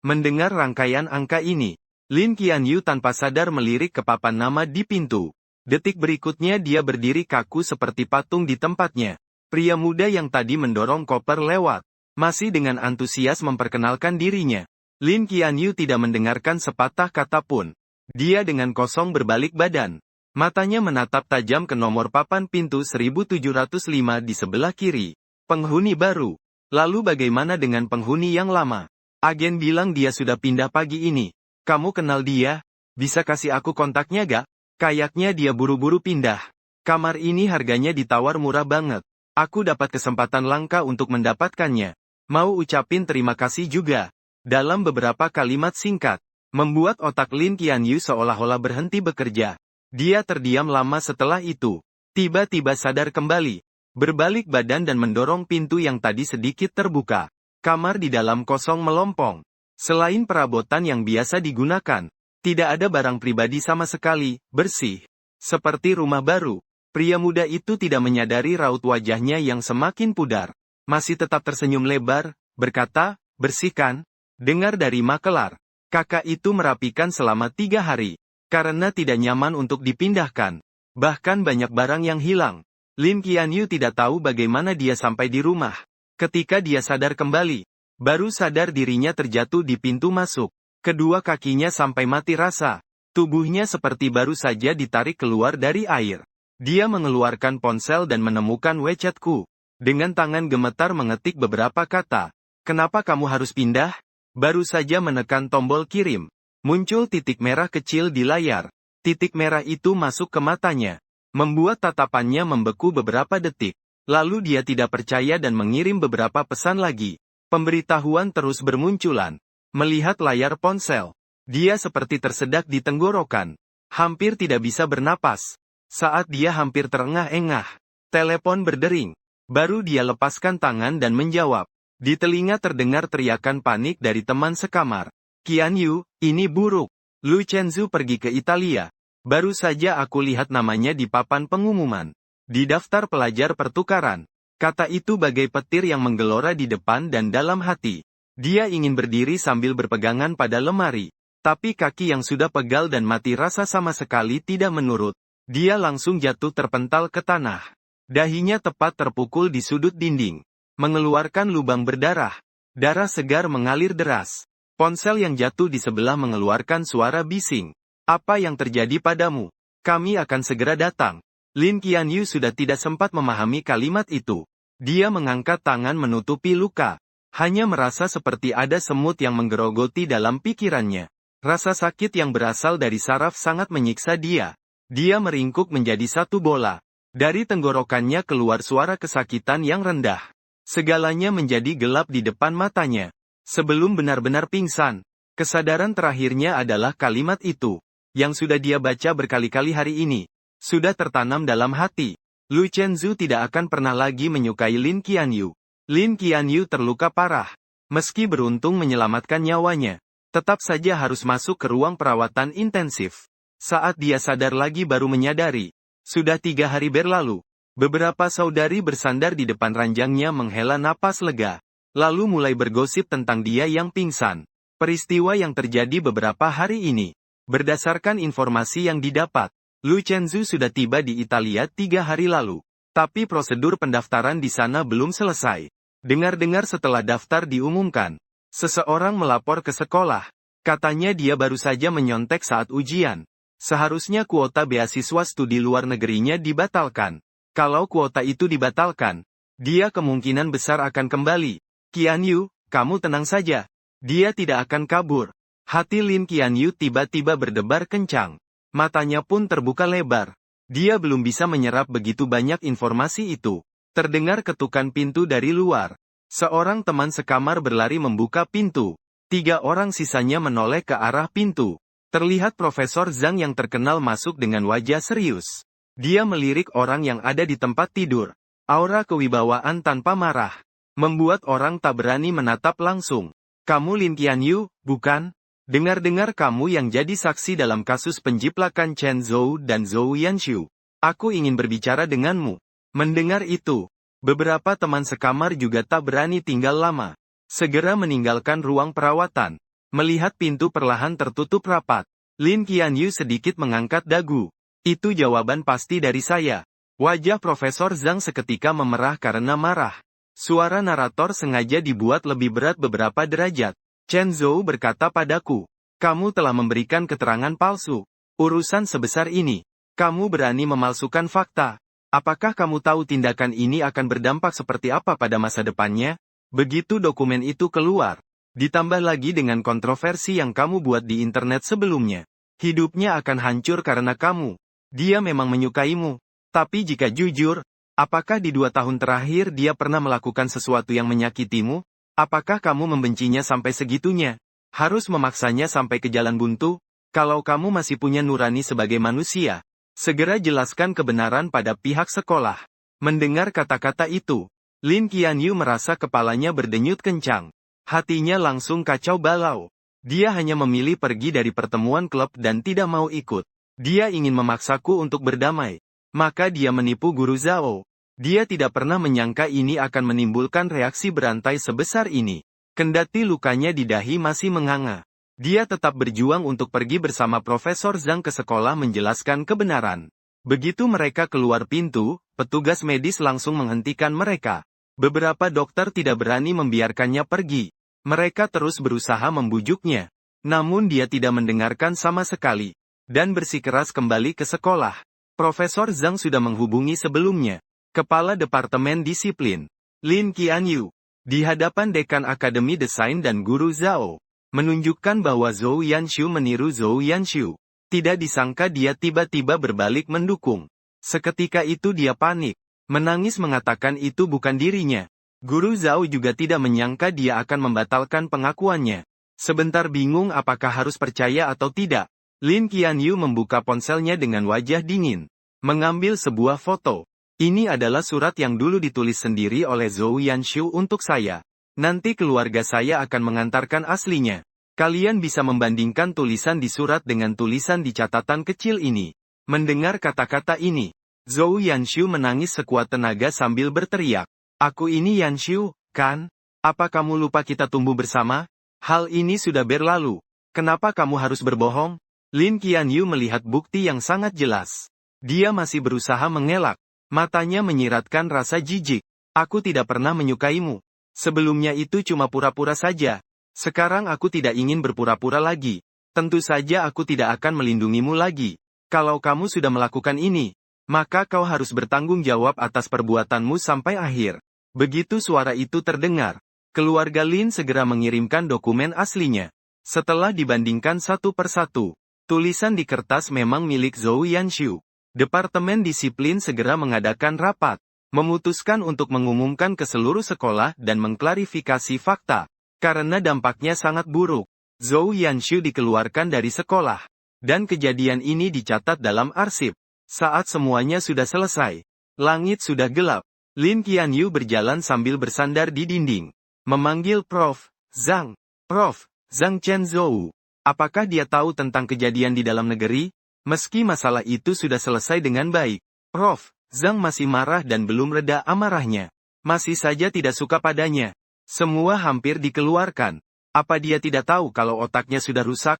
Speaker 1: Mendengar rangkaian angka ini, Lin Qianyu tanpa sadar melirik ke papan nama di pintu. Detik berikutnya dia berdiri kaku seperti patung di tempatnya. Pria muda yang tadi mendorong koper lewat. Masih dengan antusias memperkenalkan dirinya. Lin Qianyu tidak mendengarkan sepatah kata pun. Dia dengan kosong berbalik badan. Matanya menatap tajam ke nomor papan pintu 1705 di sebelah kiri. Penghuni baru. Lalu bagaimana dengan penghuni yang lama? Agen bilang dia sudah pindah pagi ini. Kamu kenal dia? Bisa kasih aku kontaknya gak? Kayaknya dia buru-buru pindah. Kamar ini harganya ditawar murah banget. Aku dapat kesempatan langka untuk mendapatkannya. Mau ucapin terima kasih juga. Dalam beberapa kalimat singkat, membuat otak Lin Qianyu seolah-olah berhenti bekerja. Dia terdiam lama setelah itu. Tiba-tiba sadar kembali. Berbalik badan dan mendorong pintu yang tadi sedikit terbuka. Kamar di dalam kosong melompong. Selain perabotan yang biasa digunakan, tidak ada barang pribadi sama sekali, bersih. Seperti rumah baru. Pria muda itu tidak menyadari raut wajahnya yang semakin pudar. Masih tetap tersenyum lebar, berkata, bersihkan. Dengar dari makelar. Kakak itu merapikan selama 3 hari. Karena tidak nyaman untuk dipindahkan. Bahkan banyak barang yang hilang. Lin Qianyu tidak tahu bagaimana dia sampai di rumah. Ketika dia sadar kembali, baru sadar dirinya terjatuh di pintu masuk. Kedua kakinya sampai mati rasa. Tubuhnya seperti baru saja ditarik keluar dari air. Dia mengeluarkan ponsel dan menemukan WeChat-ku. Dengan tangan gemetar mengetik beberapa kata. Kenapa kamu harus pindah? Baru saja menekan tombol kirim. Muncul titik merah kecil di layar. Titik merah itu masuk ke matanya. Membuat tatapannya membeku beberapa detik. Lalu dia tidak percaya dan mengirim beberapa pesan lagi. Pemberitahuan terus bermunculan. Melihat layar ponsel. Dia seperti tersedak di tenggorokan. Hampir tidak bisa bernapas. Saat dia hampir terengah-engah. Telepon berdering. Baru dia lepaskan tangan dan menjawab. Di telinga terdengar teriakan panik dari teman sekamar. Qianyu, ini buruk. Lu Chenzu pergi ke Italia. Baru saja aku lihat namanya di papan pengumuman. Di daftar pelajar pertukaran. Kata itu bagai petir yang menggelora di depan dan dalam hati. Dia ingin berdiri sambil berpegangan pada lemari. Tapi kaki yang sudah pegal dan mati rasa sama sekali tidak menurut. Dia langsung jatuh terpental ke tanah. Dahinya tepat terpukul di sudut dinding. Mengeluarkan lubang berdarah. Darah segar mengalir deras. Ponsel yang jatuh di sebelah mengeluarkan suara bising. Apa yang terjadi padamu? Kami akan segera datang. Lin Qianyu sudah tidak sempat memahami kalimat itu. Dia mengangkat tangan menutupi luka. Hanya merasa seperti ada semut yang menggerogoti dalam pikirannya. Rasa sakit yang berasal dari saraf sangat menyiksa dia. Dia meringkuk menjadi satu bola. Dari tenggorokannya keluar suara kesakitan yang rendah. Segalanya menjadi gelap di depan matanya. Sebelum benar-benar pingsan, kesadaran terakhirnya adalah kalimat itu. Yang sudah dia baca berkali-kali hari ini. Sudah tertanam dalam hati. Lu Chenzu tidak akan pernah lagi menyukai Lin Qianyu. Lin Qianyu terluka parah. Meski beruntung menyelamatkan nyawanya, tetap saja harus masuk ke ruang perawatan intensif. Saat dia sadar lagi baru menyadari. Sudah 3 hari berlalu. Beberapa saudari bersandar di depan ranjangnya menghela napas lega. Lalu mulai bergosip tentang dia yang pingsan. Peristiwa yang terjadi beberapa hari ini. Berdasarkan informasi yang didapat, Lu Chenzu sudah tiba di Italia 3 hari lalu. Tapi prosedur pendaftaran di sana belum selesai. Dengar-dengar setelah daftar diumumkan, seseorang melapor ke sekolah. Katanya dia baru saja menyontek saat ujian. Seharusnya kuota beasiswa studi luar negerinya dibatalkan. Kalau kuota itu dibatalkan, dia kemungkinan besar akan kembali. Qianyu, kamu tenang saja. Dia tidak akan kabur. Hati Lin Qianyu tiba-tiba berdebar kencang. Matanya pun terbuka lebar. Dia belum bisa menyerap begitu banyak informasi itu. Terdengar ketukan pintu dari luar. Seorang teman sekamar berlari membuka pintu. 3 orang sisanya menoleh ke arah pintu. Terlihat Profesor Zhang yang terkenal masuk dengan wajah serius. Dia melirik orang yang ada di tempat tidur. Aura kewibawaan tanpa marah. Membuat orang tak berani menatap langsung. Kamu Lin Qianyu, bukan? Dengar-dengar kamu yang jadi saksi dalam kasus penjiplakan Chen Zhou dan Zhou Yanxiu. Aku ingin berbicara denganmu. Mendengar itu, beberapa teman sekamar juga tak berani tinggal lama. Segera meninggalkan ruang perawatan. Melihat pintu perlahan tertutup rapat, Lin Qianyu sedikit mengangkat dagu. Itu jawaban pasti dari saya. Wajah Profesor Zhang seketika memerah karena marah. Suara narator sengaja dibuat lebih berat beberapa derajat. Chen Zhou berkata padaku, kamu telah memberikan keterangan palsu. Urusan sebesar ini, kamu berani memalsukan fakta. Apakah kamu tahu tindakan ini akan berdampak seperti apa pada masa depannya? Begitu dokumen itu keluar, ditambah lagi dengan kontroversi yang kamu buat di internet sebelumnya. Hidupnya akan hancur karena kamu. Dia memang menyukaimu. Tapi jika jujur, apakah di 2 tahun terakhir dia pernah melakukan sesuatu yang menyakitimu? Apakah kamu membencinya sampai segitunya? Harus memaksanya sampai ke jalan buntu? Kalau kamu masih punya nurani sebagai manusia, Segera jelaskan kebenaran pada pihak sekolah. Mendengar kata-kata itu, Lin Qianyu merasa kepalanya berdenyut kencang. Hatinya langsung kacau balau. Dia hanya memilih pergi dari pertemuan klub dan tidak mau ikut. Dia ingin memaksaku untuk berdamai. Maka dia menipu Guru Zhao. Dia tidak pernah menyangka ini akan menimbulkan reaksi berantai sebesar ini. Kendati lukanya di dahi masih menganga. Dia tetap berjuang untuk pergi bersama Profesor Zhang ke sekolah menjelaskan kebenaran. Begitu mereka keluar pintu, petugas medis langsung menghentikan mereka. Beberapa dokter tidak berani membiarkannya pergi. Mereka terus berusaha membujuknya. Namun dia tidak mendengarkan sama sekali. Dan bersikeras kembali ke sekolah. Profesor Zhang sudah menghubungi sebelumnya. Kepala Departemen Disiplin, Lin Qianyu, di hadapan Dekan Akademi Desain dan Guru Zhao, menunjukkan bahwa Zhou Yanshu meniru Zhou Yanshu. Tidak disangka dia tiba-tiba berbalik mendukung. Seketika itu dia panik, menangis mengatakan itu bukan dirinya. Guru Zhao juga tidak menyangka dia akan membatalkan pengakuannya. Sebentar bingung apakah harus percaya atau tidak, Lin Qianyu membuka ponselnya dengan wajah dingin, mengambil sebuah foto. Ini adalah surat yang dulu ditulis sendiri oleh Zhou Yanshu untuk saya. Nanti keluarga saya akan mengantarkan aslinya. Kalian bisa membandingkan tulisan di surat dengan tulisan di catatan kecil ini. Mendengar kata-kata ini, Zhou Yanshu menangis sekuat tenaga sambil berteriak. Aku ini Yanshu, kan? Apa kamu lupa kita tumbuh bersama? Hal ini sudah berlalu. Kenapa kamu harus berbohong? Lin Qianyu melihat bukti yang sangat jelas. Dia masih berusaha mengelak. Matanya menyiratkan rasa jijik. Aku tidak pernah menyukaimu. Sebelumnya itu cuma pura-pura saja. Sekarang aku tidak ingin berpura-pura lagi. Tentu saja aku tidak akan melindungimu lagi. Kalau kamu sudah melakukan ini, maka kau harus bertanggung jawab atas perbuatanmu sampai akhir. Begitu suara itu terdengar, keluarga Lin segera mengirimkan dokumen aslinya. Setelah dibandingkan satu persatu, tulisan di kertas memang milik Zhou Yanshu. Departemen Disiplin segera mengadakan rapat, memutuskan untuk mengumumkan ke seluruh sekolah dan mengklarifikasi fakta. Karena dampaknya sangat buruk, Zhou Yanshu dikeluarkan dari sekolah. Dan kejadian ini dicatat dalam arsip. Saat semuanya sudah selesai, langit sudah gelap. Lin Qianyu berjalan sambil bersandar di dinding. Memanggil Prof. Zhang. Prof. Zhang Chenzhou. Apakah dia tahu tentang kejadian di dalam negeri? Meski masalah itu sudah selesai dengan baik, Prof. Zhang masih marah dan belum reda amarahnya. Masih saja tidak suka padanya. Semua hampir dikeluarkan. Apa dia tidak tahu kalau otaknya sudah rusak?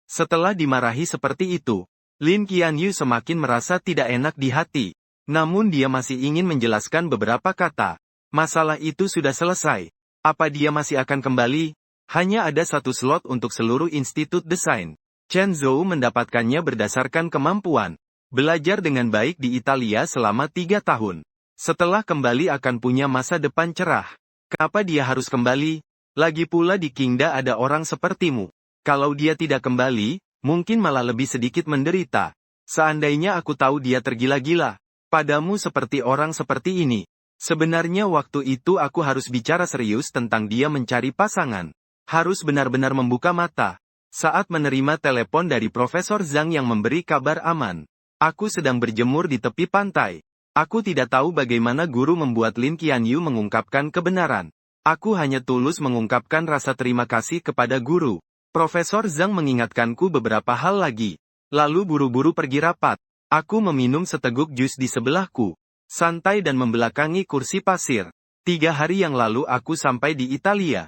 Speaker 1: Setelah dimarahi seperti itu, Lin Qianyu semakin merasa tidak enak di hati. Namun dia masih ingin menjelaskan beberapa kata. Masalah itu sudah selesai. Apa dia masih akan kembali? Hanya ada satu slot untuk seluruh institut desain. Chen Zhou mendapatkannya berdasarkan kemampuan. Belajar dengan baik di Italia selama 3 tahun. Setelah kembali akan punya masa depan cerah. Kenapa dia harus kembali? Lagi pula di Qingda ada orang sepertimu. Kalau dia tidak kembali, mungkin malah lebih sedikit menderita. Seandainya aku tahu dia tergila-gila padamu seperti orang seperti ini. Sebenarnya waktu itu aku harus bicara serius tentang dia mencari pasangan. Harus benar-benar membuka mata. Saat menerima telepon dari Profesor Zhang yang memberi kabar aman. Aku sedang berjemur di tepi pantai. Aku tidak tahu bagaimana guru membuat Lin Qianyu mengungkapkan kebenaran. Aku hanya tulus mengungkapkan rasa terima kasih kepada guru. Profesor Zhang mengingatkanku beberapa hal lagi. Lalu buru-buru pergi rapat. Aku meminum seteguk jus di sebelahku. Santai dan membelakangi kursi pasir. 3 hari yang lalu aku sampai di Italia.